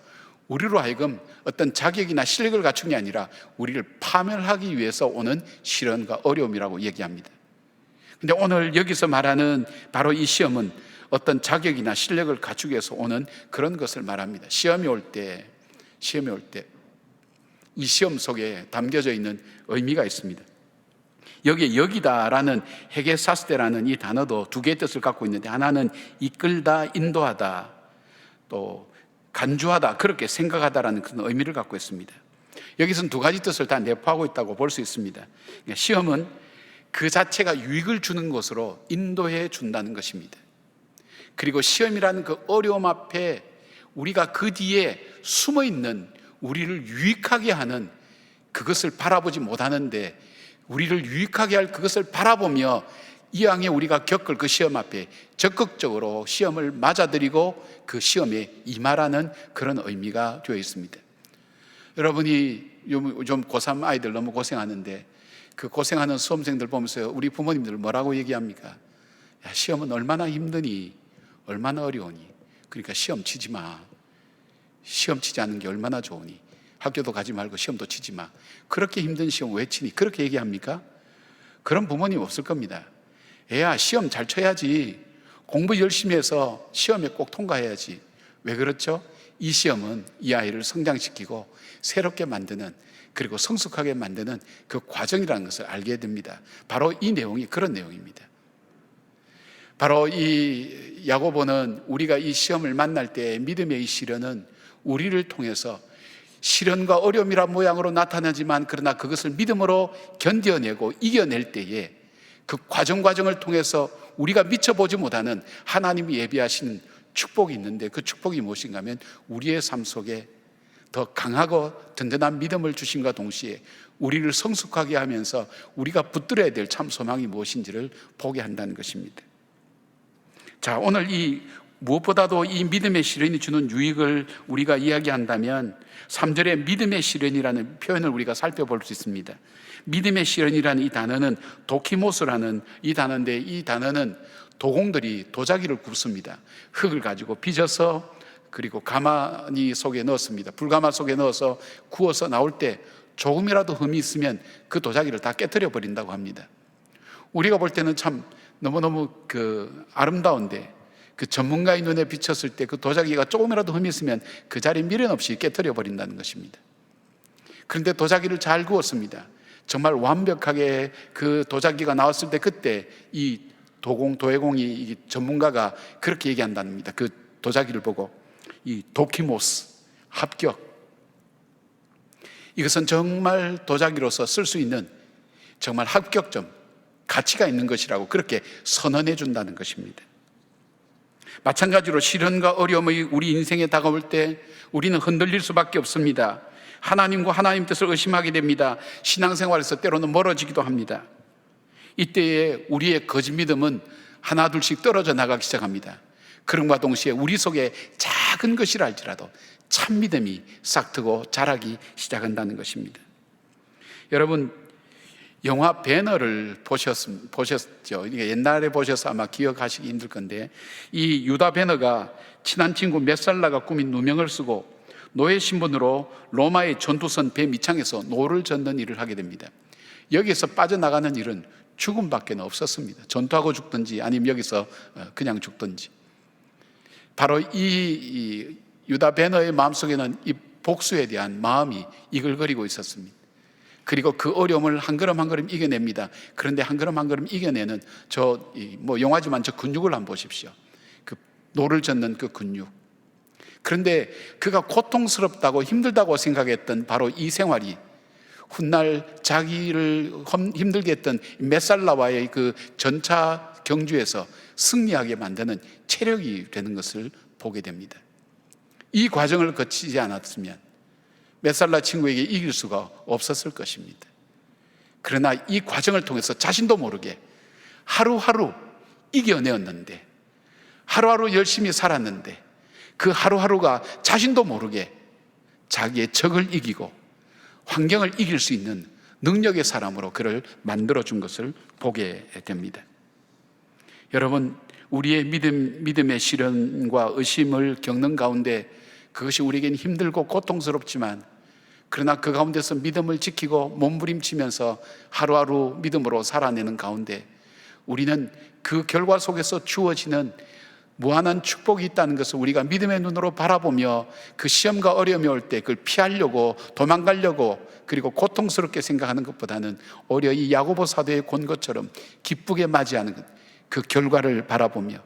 S3: 우리로 하여금 어떤 자격이나 실력을 갖춘 게 아니라 우리를 파멸하기 위해서 오는 시련과 어려움이라고 얘기합니다. 근데 오늘 여기서 말하는 바로 이 시험은 어떤 자격이나 실력을 갖추기 위해서 오는 그런 것을 말합니다. 시험이 올 때 이 시험 속에 담겨져 있는 의미가 있습니다. 여기에 여기다라는 헤게사스테라는 이 단어도 두 개의 뜻을 갖고 있는데, 하나는 이끌다, 인도하다, 또 간주하다, 그렇게 생각하다라는 그런 의미를 갖고 있습니다. 여기서는 두 가지 뜻을 다 내포하고 있다고 볼 수 있습니다. 그러니까 시험은 그 자체가 유익을 주는 것으로 인도해 준다는 것입니다. 그리고 시험이라는 그 어려움 앞에 우리가 그 뒤에 숨어 있는 우리를 유익하게 하는 그것을 바라보지 못하는데 우리를 유익하게 할 그것을 바라보며 이왕에 우리가 겪을 그 시험 앞에 적극적으로 시험을 맞아들이고 그 시험에 임하라는 그런 의미가 되어 있습니다. 여러분이 요즘 고3 아이들 너무 고생하는데 그 고생하는 수험생들 보면서 우리 부모님들 뭐라고 얘기합니까? 야, 시험은 얼마나 힘드니, 얼마나 어려우니, 그러니까 시험 치지 마. 시험 치지 않는 게 얼마나 좋으니, 학교도 가지 말고 시험도 치지 마. 그렇게 힘든 시험 왜 치니? 그렇게 얘기합니까? 그런 부모님 없을 겁니다. 애야, 시험 잘 쳐야지. 공부 열심히 해서 시험에 꼭 통과해야지. 왜 그렇죠? 이 시험은 이 아이를 성장시키고 새롭게 만드는, 그리고 성숙하게 만드는 그 과정이라는 것을 알게 됩니다. 바로 이 내용이 그런 내용입니다. 바로 이 야고보는 우리가 이 시험을 만날 때 믿음의 이 시련은 우리를 통해서 시련과 어려움이란 모양으로 나타나지만 그러나 그것을 믿음으로 견뎌내고 이겨낼 때에 그 과정을 통해서 우리가 미쳐보지 못하는 하나님이 예비하신 축복이 있는데, 그 축복이 무엇인가 하면 우리의 삶 속에 더 강하고 든든한 믿음을 주심과 동시에 우리를 성숙하게 하면서 우리가 붙들어야 될 참 소망이 무엇인지를 보게 한다는 것입니다. 자, 오늘 이 무엇보다도 이 믿음의 시련이 주는 유익을 우리가 이야기한다면 3절의 믿음의 시련이라는 표현을 우리가 살펴볼 수 있습니다. 믿음의 시련이라는 이 단어는 도키모스라는 이 단어인데, 이 단어는 도공들이 도자기를 굽습니다. 흙을 가지고 빚어서 그리고 가마니 속에 넣었습니다. 불가마 속에 넣어서 구워서 나올 때 조금이라도 흠이 있으면 그 도자기를 다 깨뜨려 버린다고 합니다. 우리가 볼 때는 참 너무너무 아름다운데 그 전문가의 눈에 비쳤을 때 그 도자기가 조금이라도 흠이 있으면 그 자리 미련 없이 깨뜨려 버린다는 것입니다. 그런데 도자기를 잘 구웠습니다. 정말 완벽하게 그 도자기가 나왔을 때 그때 이 도예공이 이 전문가가 그렇게 얘기한답니다. 그 도자기를 보고 이 도키모스, 합격. 이것은 정말 도자기로서 쓸 수 있는 정말 합격점, 가치가 있는 것이라고 그렇게 선언해 준다는 것입니다. 마찬가지로 시련과 어려움이 우리 인생에 다가올 때 우리는 흔들릴 수밖에 없습니다. 하나님과 하나님 뜻을 의심하게 됩니다. 신앙생활에서 때로는 멀어지기도 합니다. 이때에 우리의 거짓 믿음은 하나 둘씩 떨어져 나가기 시작합니다. 그런과 동시에 우리 속에 작은 것이라 할지라도 참 믿음이 싹트고 자라기 시작한다는 것입니다. 여러분, 영화 배너를 보셨죠? 옛날에 보셔서 아마 기억하시기 힘들 건데, 이 유다 배너가 친한 친구 메살라가 꾸민 누명을 쓰고 노예 신분으로 로마의 전투선 배 밑창에서 노를 젓는 일을 하게 됩니다. 여기서 빠져나가는 일은 죽음밖에 없었습니다. 전투하고 죽든지 아니면 여기서 그냥 죽든지. 바로 이 유다 배너의 마음속에는 이 복수에 대한 마음이 이글거리고 있었습니다. 그리고 그 어려움을 한 걸음 한 걸음 이겨냅니다. 그런데 한 걸음 한 걸음 이겨내는 영화지만 저 근육을 한번 보십시오. 그 노를 젓는 그 근육. 그런데 그가 고통스럽다고 힘들다고 생각했던 바로 이 생활이 훗날 자기를 힘들게 했던 메살라와의 그 전차 경주에서 승리하게 만드는 체력이 되는 것을 보게 됩니다. 이 과정을 거치지 않았으면 메살라 친구에게 이길 수가 없었을 것입니다. 그러나 이 과정을 통해서 자신도 모르게 하루하루 이겨내었는데, 하루하루 열심히 살았는데, 그 하루하루가 자신도 모르게 자기의 적을 이기고 환경을 이길 수 있는 능력의 사람으로 그를 만들어준 것을 보게 됩니다. 여러분, 우리의 믿음의 시련과 의심을 겪는 가운데 그것이 우리에겐 힘들고 고통스럽지만, 그러나 그 가운데서 믿음을 지키고 몸부림치면서 하루하루 믿음으로 살아내는 가운데 우리는 그 결과 속에서 주어지는 무한한 축복이 있다는 것을 우리가 믿음의 눈으로 바라보며 그 시험과 어려움이 올 때 그걸 피하려고 도망가려고 그리고 고통스럽게 생각하는 것보다는 오히려 이 야고보 사도의 본 것처럼 기쁘게 맞이하는 그 결과를 바라보며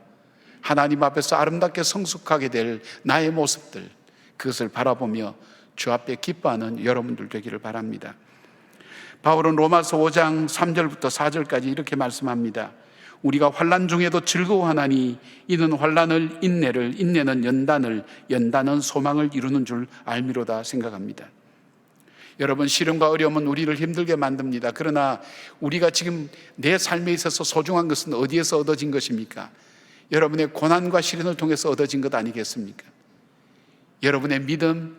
S3: 하나님 앞에서 아름답게 성숙하게 될 나의 모습들, 그것을 바라보며 주 앞에 기뻐하는 여러분들 되기를 바랍니다. 바울은 로마서 5장 3절부터 4절까지 이렇게 말씀합니다. 우리가 환난 중에도 즐거워하나니 이는 환난을 인내를, 인내는 연단을, 연단은 소망을 이루는 줄 알미로다 생각합니다. 여러분, 시련과 어려움은 우리를 힘들게 만듭니다. 그러나 우리가 지금 내 삶에 있어서 소중한 것은 어디에서 얻어진 것입니까? 여러분의 고난과 시련을 통해서 얻어진 것 아니겠습니까? 여러분의 믿음,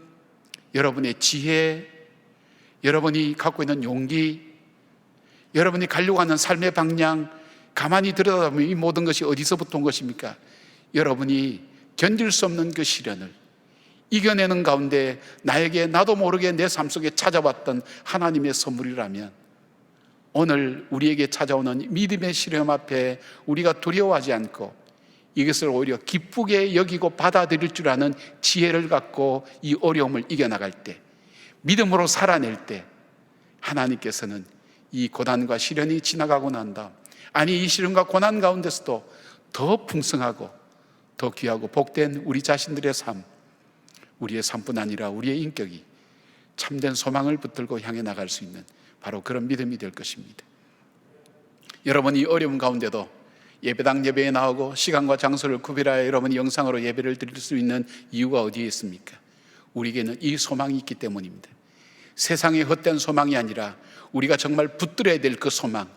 S3: 여러분의 지혜, 여러분이 갖고 있는 용기, 여러분이 가려고 하는 삶의 방향, 가만히 들여다보면 이 모든 것이 어디서부터 온 것입니까? 여러분이 견딜 수 없는 그 시련을 이겨내는 가운데 나에게 나도 모르게 내 삶 속에 찾아왔던 하나님의 선물이라면, 오늘 우리에게 찾아오는 믿음의 시련 앞에 우리가 두려워하지 않고 이것을 오히려 기쁘게 여기고 받아들일 줄 아는 지혜를 갖고 이 어려움을 이겨나갈 때, 믿음으로 살아낼 때 하나님께서는 이 고난과 시련이 지나가고 난 다음, 아니 이 시련과 고난 가운데서도 더 풍성하고 더 귀하고 복된 우리 자신들의 삶, 우리의 삶뿐 아니라 우리의 인격이 참된 소망을 붙들고 향해 나갈 수 있는 바로 그런 믿음이 될 것입니다. 여러분, 이 어려움 가운데도 예배당 예배에 나오고 시간과 장소를 구별하여 여러분이 영상으로 예배를 드릴 수 있는 이유가 어디에 있습니까? 우리에게는 이 소망이 있기 때문입니다. 세상의 헛된 소망이 아니라 우리가 정말 붙들어야 될 그 소망,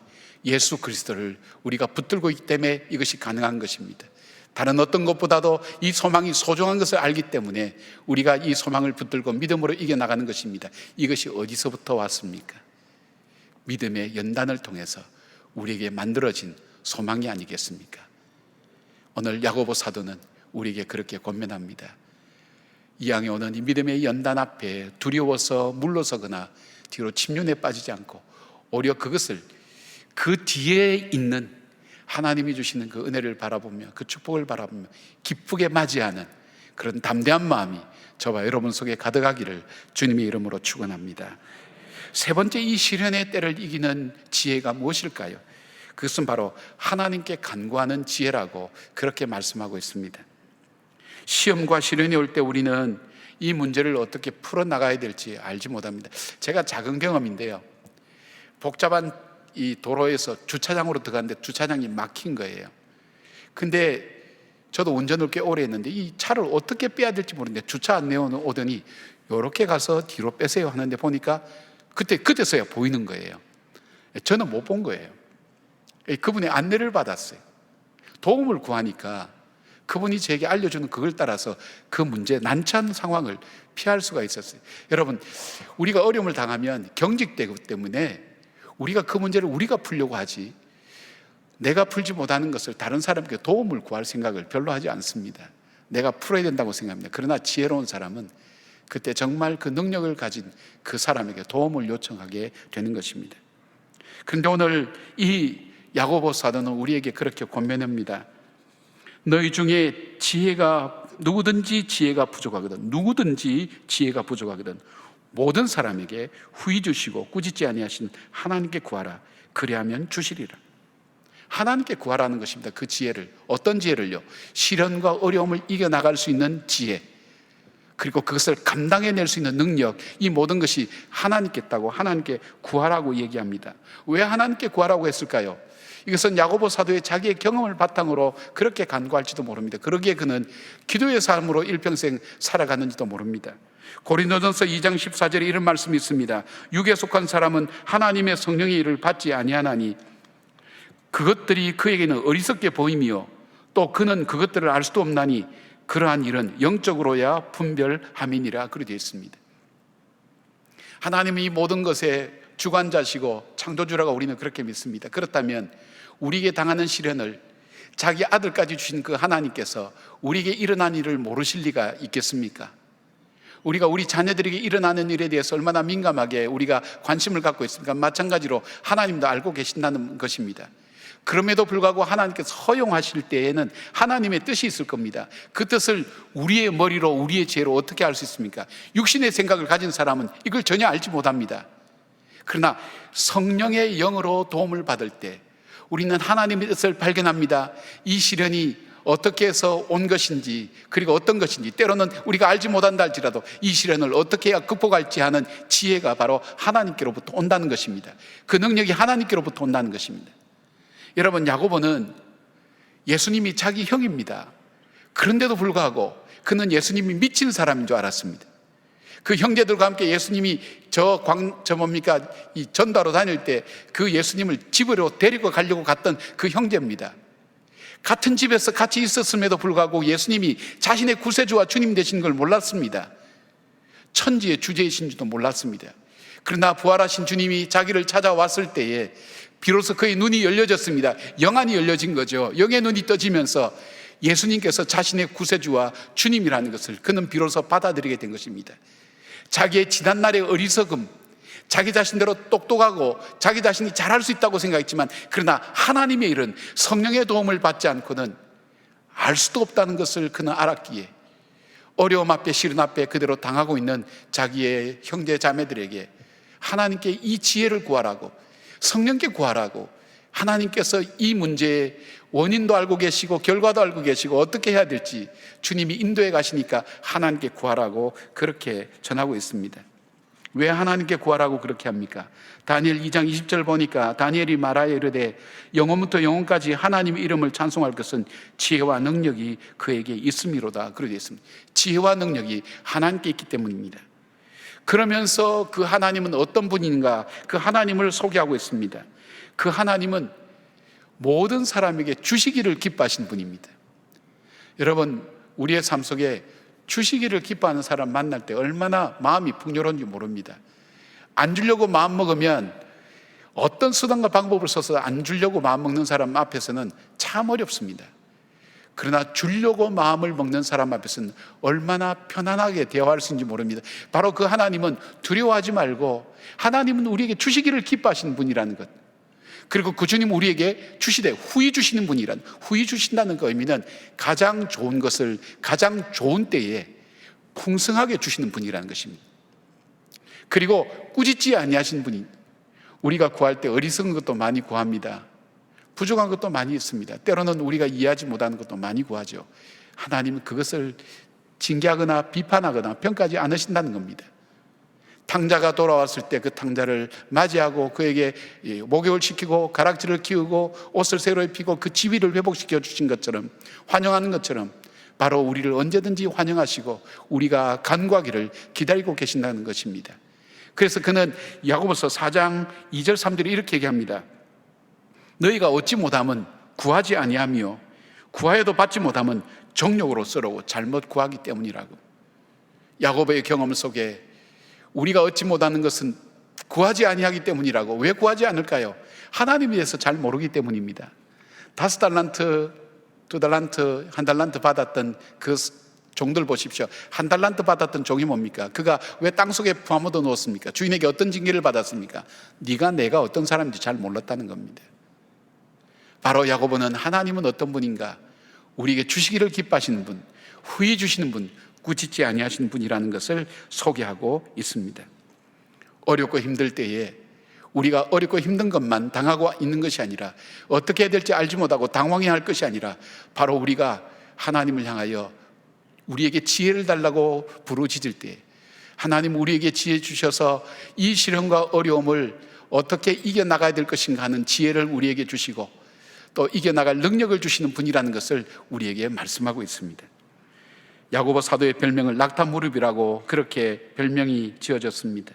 S3: 예수 그리스도를 우리가 붙들고 있기 때문에 이것이 가능한 것입니다. 다른 어떤 것보다도 이 소망이 소중한 것을 알기 때문에 우리가 이 소망을 붙들고 믿음으로 이겨나가는 것입니다. 이것이 어디서부터 왔습니까? 믿음의 연단을 통해서 우리에게 만들어진 소망이 아니겠습니까? 오늘 야고보 사도는 우리에게 그렇게 권면합니다. 이 향해 오는 이 믿음의 연단 앞에 두려워서 물러서거나 뒤로 침륜에 빠지지 않고 오히려 그것을 그 뒤에 있는 하나님이 주시는 그 은혜를 바라보며 그 축복을 바라보며 기쁘게 맞이하는 그런 담대한 마음이 저와 여러분 속에 가득하기를 주님의 이름으로 축원합니다. 세 번째, 이 시련의 때를 이기는 지혜가 무엇일까요? 그것은 바로 하나님께 간구하는 지혜라고 그렇게 말씀하고 있습니다. 시험과 시련이 올 때 우리는 이 문제를 어떻게 풀어나가야 될지 알지 못합니다. 제가 작은 경험인데요, 복잡한 이 도로에서 주차장으로 들어갔는데 주차장이 막힌 거예요. 근데 저도 운전을 꽤 오래 했는데 이 차를 어떻게 빼야 될지 모르는데 주차 안내원 오더니 이렇게 가서 뒤로 빼세요 하는데 보니까 그때서야 보이는 거예요. 저는 못 본 거예요. 그분의 안내를 받았어요. 도움을 구하니까 그분이 제게 알려주는 그걸 따라서 그 문제, 난처한 상황을 피할 수가 있었어요. 여러분, 우리가 어려움을 당하면 경직되기 때문에 우리가 그 문제를 우리가 풀려고 하지, 내가 풀지 못하는 것을 다른 사람에게 도움을 구할 생각을 별로 하지 않습니다. 내가 풀어야 된다고 생각합니다. 그러나 지혜로운 사람은 그때 정말 그 능력을 가진 그 사람에게 도움을 요청하게 되는 것입니다. 그런데 오늘 이 야고보 사도는 우리에게 그렇게 권면합니다. 너희 중에 누구든지 지혜가 부족하거든 모든 사람에게 후히 주시고 꾸짖지 아니하신 하나님께 구하라. 그리하면 주시리라. 하나님께 구하라는 것입니다. 그 지혜를. 어떤 지혜를요? 시련과 어려움을 이겨나갈 수 있는 지혜. 그리고 그것을 감당해낼 수 있는 능력, 이 모든 것이 하나님께 있다고, 하나님께 구하라고 얘기합니다. 왜 하나님께 구하라고 했을까요? 이것은 야고보 사도의 자기의 경험을 바탕으로 그렇게 간구할지도 모릅니다. 그러기에 그는 기도의 삶으로 일평생 살아갔는지도 모릅니다. 고린도전서 2장 14절에 이런 말씀이 있습니다. 육에 속한 사람은 하나님의 성령의 일을 받지 아니하나니 그것들이 그에게는 어리석게 보이며 또 그는 그것들을 알 수도 없나니 그러한 일은 영적으로야 분별함이니라. 그렇게 되어 있습니다. 하나님이 모든 것의 주관자시고 창조주라고 우리는 그렇게 믿습니다. 그렇다면 우리에게 당하는 시련을 자기 아들까지 주신 그 하나님께서 우리에게 일어난 일을 모르실 리가 있겠습니까? 우리가 우리 자녀들에게 일어나는 일에 대해서 얼마나 민감하게 우리가 관심을 갖고 있습니까? 마찬가지로 하나님도 알고 계신다는 것입니다. 그럼에도 불구하고 하나님께서 허용하실 때에는 하나님의 뜻이 있을 겁니다. 그 뜻을 우리의 머리로, 우리의 지혜로 어떻게 알 수 있습니까? 육신의 생각을 가진 사람은 이걸 전혀 알지 못합니다. 그러나 성령의 영으로 도움을 받을 때 우리는 하나님의 뜻을 발견합니다. 이 시련이 어떻게 해서 온 것인지, 그리고 어떤 것인지, 때로는 우리가 알지 못한다 할지라도 이 시련을 어떻게 해야 극복할지 하는 지혜가 바로 하나님께로부터 온다는 것입니다. 그 능력이 하나님께로부터 온다는 것입니다. 여러분, 야고보는 예수님이 자기 형입니다. 그런데도 불구하고 그는 예수님이 미친 사람인 줄 알았습니다. 그 형제들과 함께 예수님이 이 전도하러 다닐 때 그 예수님을 집으로 데리고 가려고 갔던 그 형제입니다. 같은 집에서 같이 있었음에도 불구하고 예수님이 자신의 구세주와 주님 되신 걸 몰랐습니다. 천지의 주제이신 줄도 몰랐습니다. 그러나 부활하신 주님이 자기를 찾아왔을 때에 비로소 그의 눈이 열려졌습니다. 영안이 열려진 거죠. 영의 눈이 떠지면서 예수님께서 자신의 구세주와 주님이라는 것을 그는 비로소 받아들이게 된 것입니다. 자기의 지난날의 어리석음, 자기 자신대로 똑똑하고 자기 자신이 잘할 수 있다고 생각했지만, 그러나 하나님의 일은 성령의 도움을 받지 않고는 알 수도 없다는 것을 그는 알았기에 어려움 앞에, 시련 앞에 그대로 당하고 있는 자기의 형제 자매들에게 하나님께 이 지혜를 구하라고, 성령께 구하라고, 하나님께서 이 문제의 원인도 알고 계시고 결과도 알고 계시고 어떻게 해야 될지 주님이 인도해 가시니까 하나님께 구하라고 그렇게 전하고 있습니다. 왜 하나님께 구하라고 그렇게 합니까? 다니엘 2장 20절 보니까 다니엘이 말하여 이르되 영원부터 영원까지 하나님의 이름을 찬송할 것은 지혜와 능력이 그에게 있음이로다. 그렇게 되어 있습니다. 지혜와 능력이 하나님께 있기 때문입니다. 그러면서 그 하나님은 어떤 분인가, 그 하나님을 소개하고 있습니다. 그 하나님은 모든 사람에게 주시기를 기뻐하신 분입니다. 여러분, 우리의 삶 속에 주시기를 기뻐하는 사람 만날 때 얼마나 마음이 풍요로운지 모릅니다. 안 주려고 마음 먹으면 어떤 수단과 방법을 써서 안 주려고 마음 먹는 사람 앞에서는 참 어렵습니다. 그러나 주려고 마음을 먹는 사람 앞에서는 얼마나 편안하게 대화할 수 있는지 모릅니다. 바로 그 하나님은 두려워하지 말고 하나님은 우리에게 주시기를 기뻐하시는 분이라는 것, 그리고 그 주님 우리에게 주시되 후히 주시는 분이란, 후히 주신다는 그 의미는 가장 좋은 것을 가장 좋은 때에 풍성하게 주시는 분이라는 것입니다. 그리고 꾸짖지 아니하신 분이, 우리가 구할 때 어리석은 것도 많이 구합니다. 부족한 것도 많이 있습니다. 때로는 우리가 이해하지 못하는 것도 많이 구하죠. 하나님은 그것을 징계하거나 비판하거나 평가하지 않으신다는 겁니다. 탕자가 돌아왔을 때 그 탕자를 맞이하고 그에게 목욕을 시키고 가락지를 키우고 옷을 새로 입히고 그 지위를 회복시켜 주신 것처럼, 환영하는 것처럼 바로 우리를 언제든지 환영하시고 우리가 간구하기를 기다리고 계신다는 것입니다. 그래서 그는 야고보서 4장 2절 3절에 이렇게 얘기합니다. 너희가 얻지 못함은 구하지 아니하며 구하여도 받지 못함은 정욕으로 썰어고 잘못 구하기 때문이라고. 야고보의 경험 속에 우리가 얻지 못하는 것은 구하지 아니하기 때문이라고. 왜 구하지 않을까요? 하나님에 대해서 잘 모르기 때문입니다. 5달란트, 2달란트, 1달란트 받았던 그 종들 보십시오. 1달란트 받았던 종이 뭡니까? 그가 왜 땅속에 부화묻어 놓았습니까? 주인에게 어떤 징계를 받았습니까? 네가 내가 어떤 사람인지 잘 몰랐다는 겁니다. 바로 야고보는 하나님은 어떤 분인가, 우리에게 주시기를 기뻐하시는 분, 후히 주시는 분, 꾸짖지 아니하시는 분이라는 것을 소개하고 있습니다. 어렵고 힘들 때에 우리가 어렵고 힘든 것만 당하고 있는 것이 아니라, 어떻게 해야 될지 알지 못하고 당황해야 할 것이 아니라, 바로 우리가 하나님을 향하여 우리에게 지혜를 달라고 부르짖을 때 하나님 우리에게 지혜 주셔서 이 시련과 어려움을 어떻게 이겨나가야 될 것인가 하는 지혜를 우리에게 주시고 또 이겨나갈 능력을 주시는 분이라는 것을 우리에게 말씀하고 있습니다. 야고보 사도의 별명을 낙타 무릎이라고 그렇게 별명이 지어졌습니다.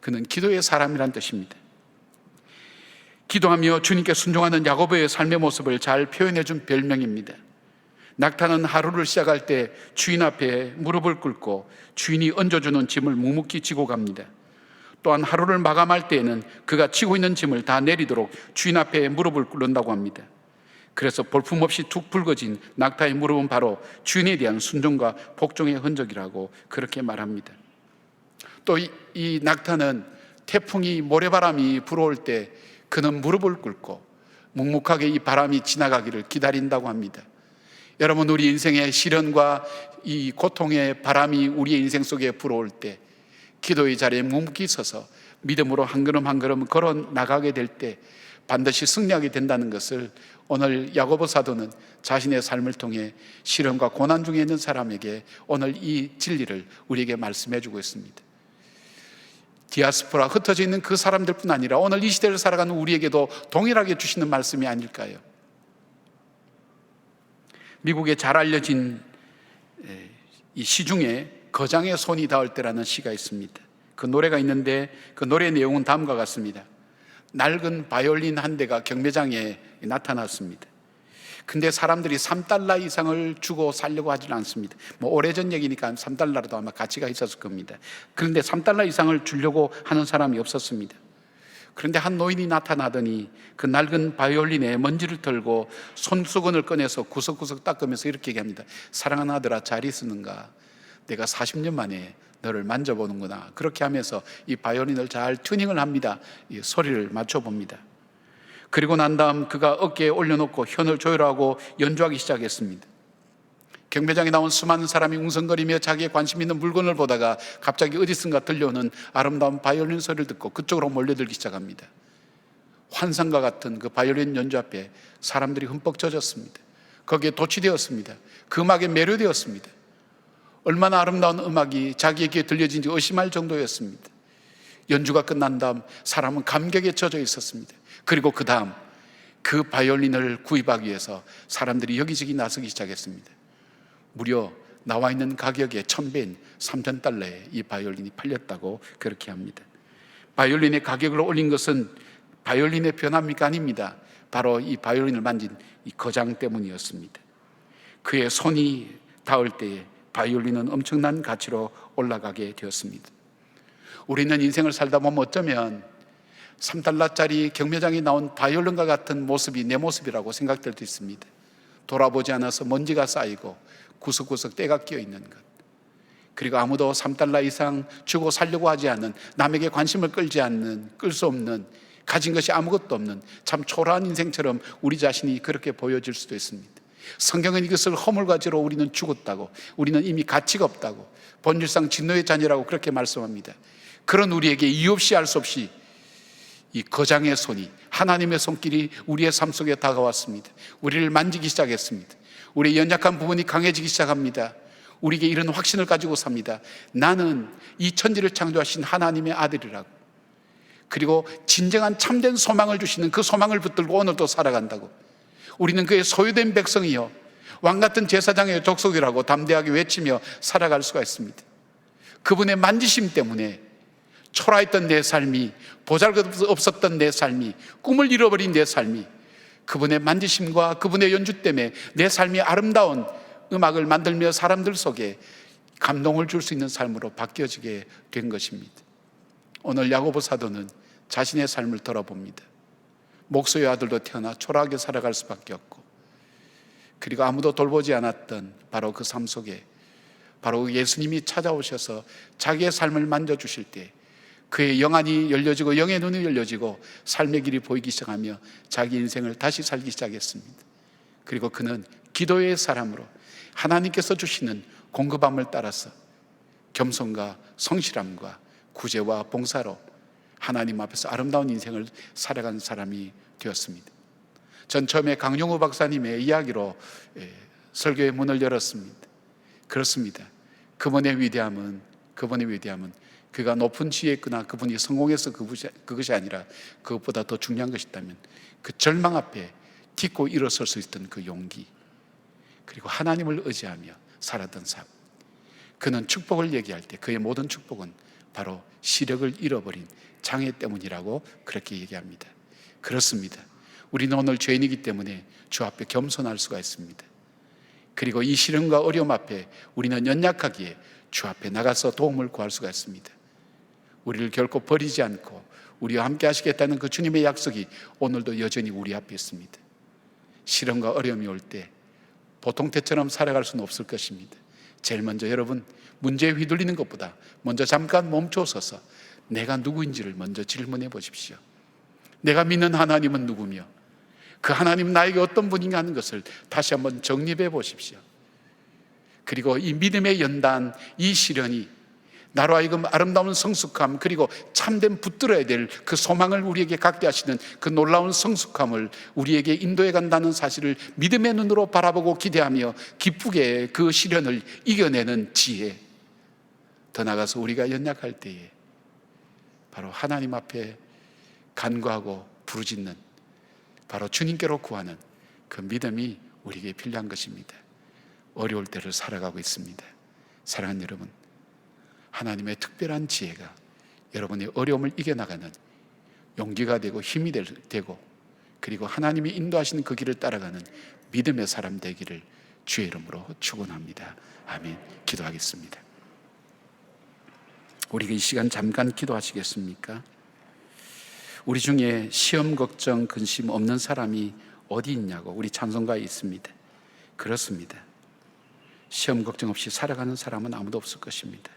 S3: 그는 기도의 사람이란 뜻입니다. 기도하며 주님께 순종하는 야고보의 삶의 모습을 잘 표현해 준 별명입니다. 낙타는 하루를 시작할 때 주인 앞에 무릎을 꿇고 주인이 얹어주는 짐을 묵묵히 지고 갑니다. 또한 하루를 마감할 때에는 그가 지고 있는 짐을 다 내리도록 주인 앞에 무릎을 꿇는다고 합니다. 그래서 볼품없이 툭 붉어진 낙타의 무릎은 바로 주인에 대한 순종과 복종의 흔적이라고 그렇게 말합니다. 또 이 낙타는 태풍이 모래바람이 불어올 때 그는 무릎을 꿇고 묵묵하게 이 바람이 지나가기를 기다린다고 합니다. 여러분, 우리 인생의 시련과 이 고통의 바람이 우리의 인생 속에 불어올 때 기도의 자리에 묵묵히 서서 믿음으로 한 걸음 한 걸음 걸어 나가게 될 때 반드시 승리하게 된다는 것을 오늘 야고보 사도는 자신의 삶을 통해 시련과 고난 중에 있는 사람에게 오늘 이 진리를 우리에게 말씀해 주고 있습니다. 디아스포라 흩어져 있는 그 사람들뿐 아니라 오늘 이 시대를 살아가는 우리에게도 동일하게 주시는 말씀이 아닐까요? 미국에 잘 알려진 이 시 중에 거장의 손이 닿을 때라는 시가 있습니다. 그 노래가 있는데 그 노래의 내용은 다음과 같습니다. 낡은 바이올린 한 대가 경매장에 나타났습니다. 근데 사람들이 $3 이상을 주고 살려고 하지는 않습니다. 오래전 얘기니까 $3라도 아마 가치가 있었을 겁니다. 그런데 $3 이상을 주려고 하는 사람이 없었습니다. 그런데 한 노인이 나타나더니 그 낡은 바이올린에 먼지를 털고 손수건을 꺼내서 구석구석 닦으면서 이렇게 얘기합니다. 사랑하는 아들아, 잘 있었는가? 내가 40년 만에 너를 만져보는구나. 그렇게 하면서 이 바이올린을 잘 튜닝을 합니다. 이 소리를 맞춰봅니다. 그리고 난 다음 그가 어깨에 올려놓고 현을 조율하고 연주하기 시작했습니다. 경매장에 나온 수많은 사람이 웅성거리며 자기의 관심 있는 물건을 보다가 갑자기 어디선가 들려오는 아름다운 바이올린 소리를 듣고 그쪽으로 몰려들기 시작합니다. 환상과 같은 그 바이올린 연주 앞에 사람들이 흠뻑 젖었습니다. 거기에 도취되었습니다. 그 음악에 매료되었습니다. 얼마나 아름다운 음악이 자기에게 들려진지 의심할 정도였습니다. 연주가 끝난 다음 사람은 감격에 젖어 있었습니다. 그리고 그 다음 그 바이올린을 구입하기 위해서 사람들이 여기저기 나서기 시작했습니다. 무려 나와 있는 가격의 1000배인 $3,000에 이 바이올린이 팔렸다고 그렇게 합니다. 바이올린의 가격을 올린 것은 바이올린의 변화입니까? 아닙니다. 바로 이 바이올린을 만진 이 거장 때문이었습니다. 그의 손이 닿을 때에 바이올린은 엄청난 가치로 올라가게 되었습니다. 우리는 인생을 살다 보면 어쩌면 $3짜리 경매장에 나온 바이올린과 같은 모습이 내 모습이라고 생각될 수 있습니다. 돌아보지 않아서 먼지가 쌓이고 구석구석 때가 끼어 있는 것, 그리고 아무도 $3 이상 주고 살려고 하지 않는, 남에게 관심을 끌지 않는, 끌 수 없는, 가진 것이 아무것도 없는 참 초라한 인생처럼 우리 자신이 그렇게 보여질 수도 있습니다. 성경은 이것을 허물과지로 우리는 죽었다고, 우리는 이미 가치가 없다고, 본질상 진노의 자녀라고 그렇게 말씀합니다. 그런 우리에게 이유 없이 알 수 없이 이 거장의 손이, 하나님의 손길이 우리의 삶 속에 다가왔습니다. 우리를 만지기 시작했습니다. 우리의 연약한 부분이 강해지기 시작합니다. 우리에게 이런 확신을 가지고 삽니다. 나는 이 천지를 창조하신 하나님의 아들이라고, 그리고 진정한 참된 소망을 주시는 그 소망을 붙들고 오늘도 살아간다고, 우리는 그의 소유된 백성이요 왕같은 제사장의 족속이라고 담대하게 외치며 살아갈 수가 있습니다. 그분의 만지심 때문에 초라했던 내 삶이, 보잘것없었던 내 삶이, 꿈을 잃어버린 내 삶이 그분의 만지심과 그분의 연주 때문에 내 삶이 아름다운 음악을 만들며 사람들 속에 감동을 줄 수 있는 삶으로 바뀌어지게 된 것입니다. 오늘 야고보 사도는 자신의 삶을 돌아봅니다. 목소의 아들로 태어나 초라하게 살아갈 수밖에 없고, 그리고 아무도 돌보지 않았던 바로 그 삶 속에 바로 예수님이 찾아오셔서 자기의 삶을 만져주실 때 그의 영안이 열려지고 영의 눈이 열려지고 삶의 길이 보이기 시작하며 자기 인생을 다시 살기 시작했습니다. 그리고 그는 기도의 사람으로 하나님께서 주시는 공급함을 따라서 겸손과 성실함과 구제와 봉사로 하나님 앞에서 아름다운 인생을 살아간 사람이 되었습니다. 전 처음에 강용우 박사님의 이야기로 설교의 문을 열었습니다. 그렇습니다. 그분의 위대함은 그가 높은 지혜에 있거나 그분이 성공해서 그것이 아니라 그것보다 더 중요한 것이 있다면 그 절망 앞에 딛고 일어설 수 있던 그 용기, 그리고 하나님을 의지하며 살았던 삶. 그는 축복을 얘기할 때 그의 모든 축복은 바로 시력을 잃어버린 장애 때문이라고 그렇게 얘기합니다. 그렇습니다. 우리는 오늘 죄인이기 때문에 주 앞에 겸손할 수가 있습니다. 그리고 이 시련과 어려움 앞에 우리는 연약하기에 주 앞에 나가서 도움을 구할 수가 있습니다. 우리를 결코 버리지 않고 우리와 함께 하시겠다는 그 주님의 약속이 오늘도 여전히 우리 앞에 있습니다. 시련과 어려움이 올 때 보통 때처럼 살아갈 수는 없을 것입니다. 제일 먼저 여러분, 문제에 휘둘리는 것보다 먼저 잠깐 멈춰서서 내가 누구인지를 먼저 질문해 보십시오. 내가 믿는 하나님은 누구며 그 하나님 나에게 어떤 분인가 하는 것을 다시 한번 정립해 보십시오. 그리고 이 믿음의 연단, 이 시련이 나로 하여금 아름다운 성숙함, 그리고 참된 붙들어야 될 그 소망을 우리에게 갖게 하시는 그 놀라운 성숙함을 우리에게 인도해 간다는 사실을 믿음의 눈으로 바라보고 기대하며 기쁘게 그 시련을 이겨내는 지혜, 더 나아가서 우리가 연약할 때에 바로 하나님 앞에 간구하고 부르짖는, 바로 주님께로 구하는 그 믿음이 우리에게 필요한 것입니다. 어려울 때를 살아가고 있습니다. 사랑하는 여러분, 하나님의 특별한 지혜가 여러분의 어려움을 이겨나가는 용기가 되고 힘이 되고, 그리고 하나님이 인도하시는 그 길을 따라가는 믿음의 사람 되기를 주의 이름으로 축원합니다. 아멘. 기도하겠습니다. 우리가 이 시간 잠깐 기도하시겠습니까? 우리 중에 시험 걱정 근심 없는 사람이 어디 있냐고 우리 찬송가에 있습니다. 그렇습니다. 시험 걱정 없이 살아가는 사람은 아무도 없을 것입니다.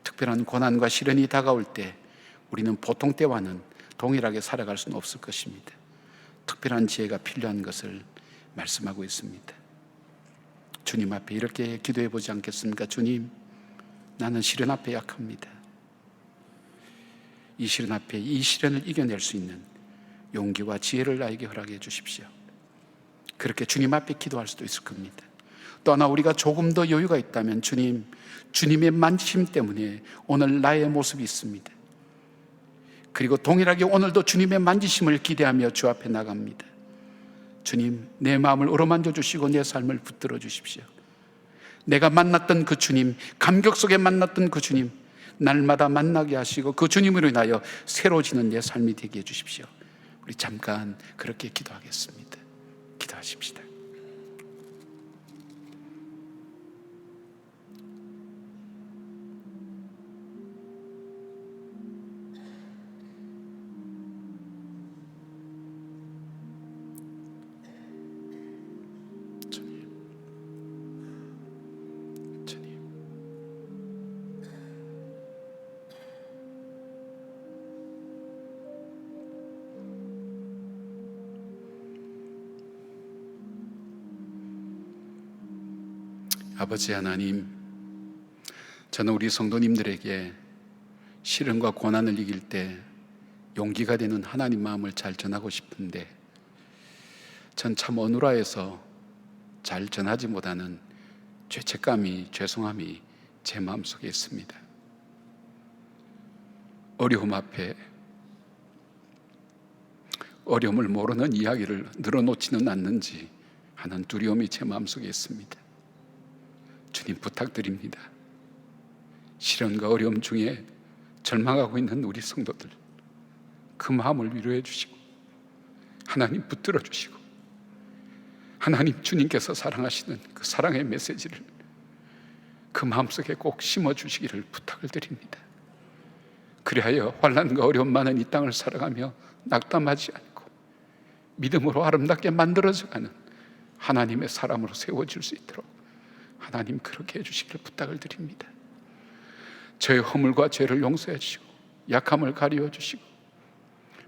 S3: 특별한 고난과 시련이 다가올 때 우리는 보통 때와는 동일하게 살아갈 수는 없을 것입니다. 특별한 지혜가 필요한 것을 말씀하고 있습니다. 주님 앞에 이렇게 기도해 보지 않겠습니까? 주님, 나는 시련 앞에 약합니다. 이 시련 앞에 이 시련을 이겨낼 수 있는 용기와 지혜를 나에게 허락해 주십시오. 그렇게 주님 앞에 기도할 수도 있을 겁니다. 또 하나, 우리가 조금 더 여유가 있다면 주님의 만지심 때문에 오늘 나의 모습이 있습니다. 그리고 동일하게 오늘도 주님의 만지심을 기대하며 주 앞에 나갑니다. 주님, 내 마음을 어루만져 주시고 내 삶을 붙들어 주십시오. 내가 만났던 그 주님, 감격 속에 만났던 그 주님, 날마다 만나게 하시고 그 주님으로 인하여 새로워지는 내 삶이 되게 해 주십시오. 우리 잠깐 그렇게 기도하겠습니다. 기도하십시다. 아버지 하나님, 저는 우리 성도님들에게 시련과 고난을 이길 때 용기가 되는 하나님 마음을 잘 전하고 싶은데 전 참 어눌해서 잘 전하지 못하는 죄책감이, 죄송함이 제 마음속에 있습니다. 어려움 앞에 어려움을 모르는 이야기를 늘어놓지는 않는지 하는 두려움이 제 마음속에 있습니다. 주님, 부탁드립니다. 시련과 어려움 중에 절망하고 있는 우리 성도들, 그 마음을 위로해 주시고 하나님 붙들어 주시고 하나님 주님께서 사랑하시는 그 사랑의 메시지를 그 마음속에 꼭 심어 주시기를 부탁을 드립니다. 그리하여 환난과 어려움 많은 이 땅을 살아가며 낙담하지 않고 믿음으로 아름답게 만들어져가는 하나님의 사람으로 세워질 수 있도록 하나님 그렇게 해주시기를 부탁을 드립니다. 저의 허물과 죄를 용서해 주시고 약함을 가리워 주시고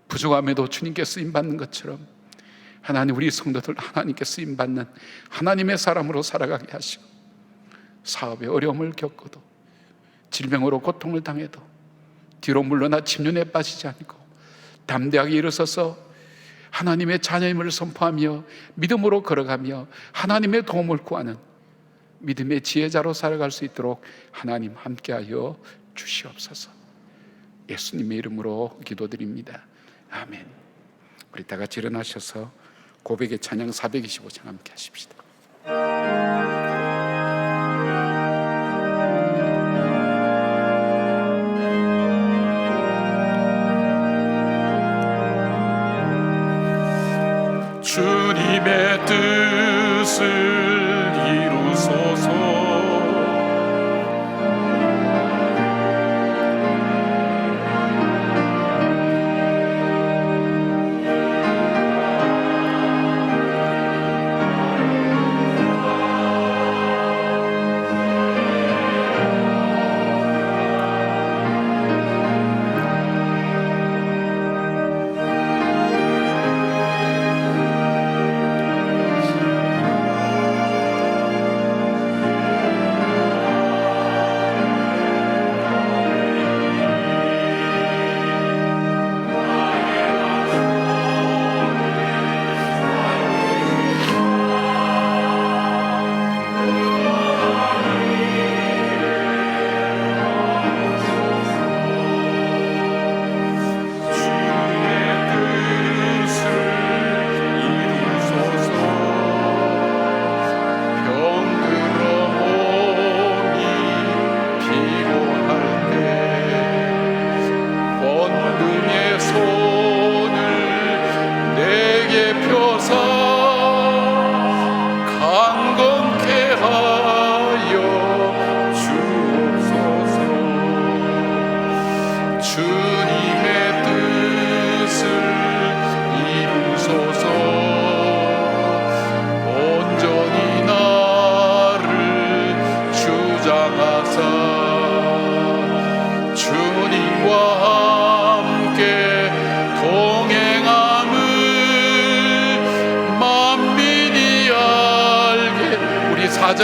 S3: 부족함에도 주님께 쓰임받는 것처럼 하나님, 우리 성도들 하나님께 쓰임받는 하나님의 사람으로 살아가게 하시고 사업에 어려움을 겪어도 질병으로 고통을 당해도 뒤로 물러나 침륜에 빠지지 않고 담대하게 일어서서 하나님의 자녀임을 선포하며 믿음으로 걸어가며 하나님의 도움을 구하는 믿음의 지혜자로 살아갈 수 있도록 하나님 함께하여 주시옵소서. 예수님의 이름으로 기도드립니다. 아멘. 우리 다 같이 일어나셔서 고백의 찬양 425장 함께 하십시다. 주님의 뜻을 이루소서.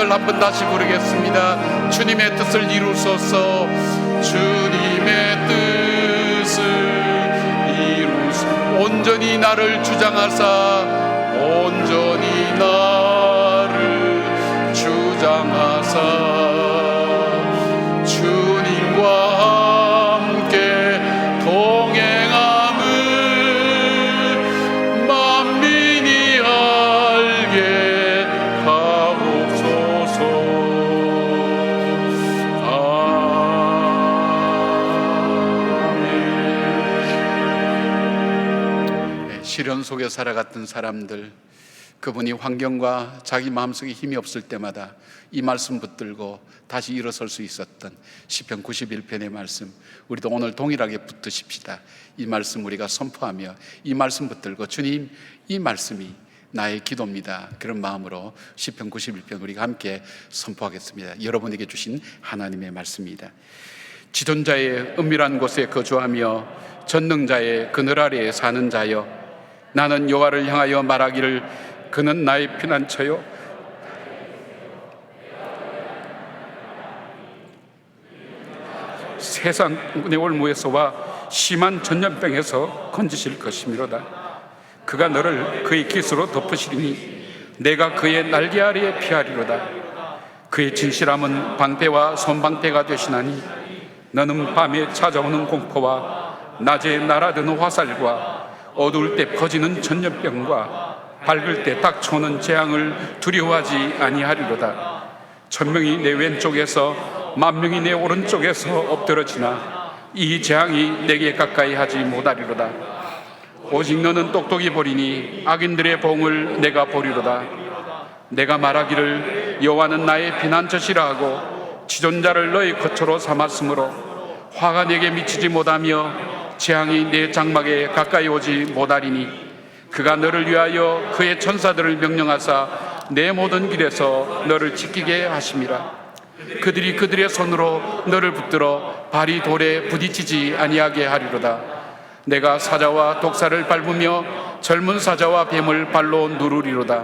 S3: 한번 다시 부르겠습니다. 주님의 뜻을 이루소서. 주님의 뜻을 이루소서. 온전히 나를 주장하사, 온전히 나를 주장하사, 주님과 함께 동행함을 만민이 알게 하옵소서. 시련 속에 살아갔던 사람들, 그분이 환경과 자기 마음속에 힘이 없을 때마다 이 말씀 붙들고 다시 일어설 수 있었던 시편 91편의 말씀, 우리도 오늘 동일하게 붙드십시다. 이 말씀 우리가 선포하며 이 말씀 붙들고, 주님, 이 말씀이 나의 기도입니다, 그런 마음으로 시편 91편 우리가 함께 선포하겠습니다. 여러분에게 주신 하나님의 말씀입니다. 지존자의 은밀한 곳에 거주하며 전능자의 그늘 아래에 사는 자여, 나는 여호와를 향하여 말하기를 그는 나의 피난처요 세상 내 올무에서와 심한 전염병에서 건지실 것이미로다. 그가 너를 그의 깃으로 덮으시리니 내가 그의 날개 아래에 피하리로다. 그의 진실함은 방패와 손방패가 되시나니 너는 밤에 찾아오는 공포와 낮에 날아드는 화살과 어두울 때 퍼지는 전염병과 밝을 때 닥쳐오는 재앙을 두려워하지 아니하리로다. 천명이 내 왼쪽에서 만명이 내 오른쪽에서 엎드러지나 이 재앙이 내게 가까이 하지 못하리로다. 오직 너는 똑똑히 보리니 악인들의 봉을 내가 보리로다. 내가 말하기를 여호와는 나의 피난처시라 하고 지존자를 너의 거처로 삼았으므로 화가 내게 미치지 못하며 재앙이 내 장막에 가까이 오지 못하리니 그가 너를 위하여 그의 천사들을 명령하사 내 모든 길에서 너를 지키게 하심이라. 그들이 그들의 손으로 너를 붙들어 발이 돌에 부딪히지 아니하게 하리로다. 내가 사자와 독사를 밟으며 젊은 사자와 뱀을 발로 누르리로다.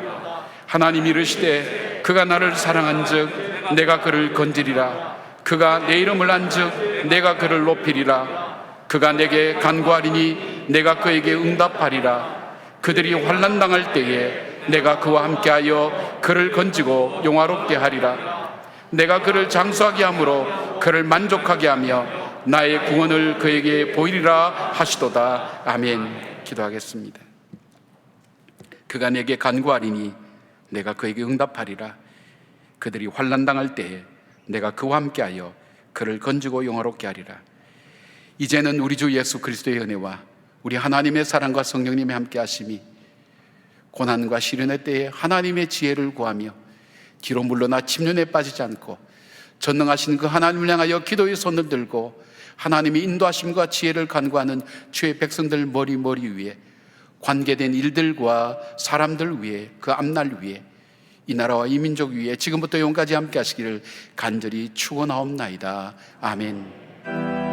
S3: 하나님이 이르시되 그가 나를 사랑한즉 내가 그를 건지리라. 그가 내 이름을 안즉 내가 그를 높이리라. 그가 내게 간구하리니 내가 그에게 응답하리라. 그들이 환난 당할 때에 내가 그와 함께하여 그를 건지고 영화롭게 하리라. 내가 그를 장수하게 함으로 그를 만족하게 하며 나의 구원을 그에게 보이리라 하시도다. 아멘. 기도하겠습니다. 그가 내게 간구하리니 내가 그에게 응답하리라. 그들이 환난 당할 때에 내가 그와 함께하여 그를 건지고 영화롭게 하리라. 이제는 우리 주 예수 그리스도의 은혜와 우리 하나님의 사랑과 성령님의 함께하심이 고난과 시련의 때에 하나님의 지혜를 구하며 뒤로 물러나 침륜에 빠지지 않고 전능하신 그 하나님을 향하여 기도의 손을 들고 하나님의 인도하심과 지혜를 간구하는 주의 백성들 머리 위에 관계된 일들과 사람들 위에 그 앞날 위에 이 나라와 이 민족 위에 지금부터 영까지 함께 하시기를 간절히 축원하옵나이다. 아멘.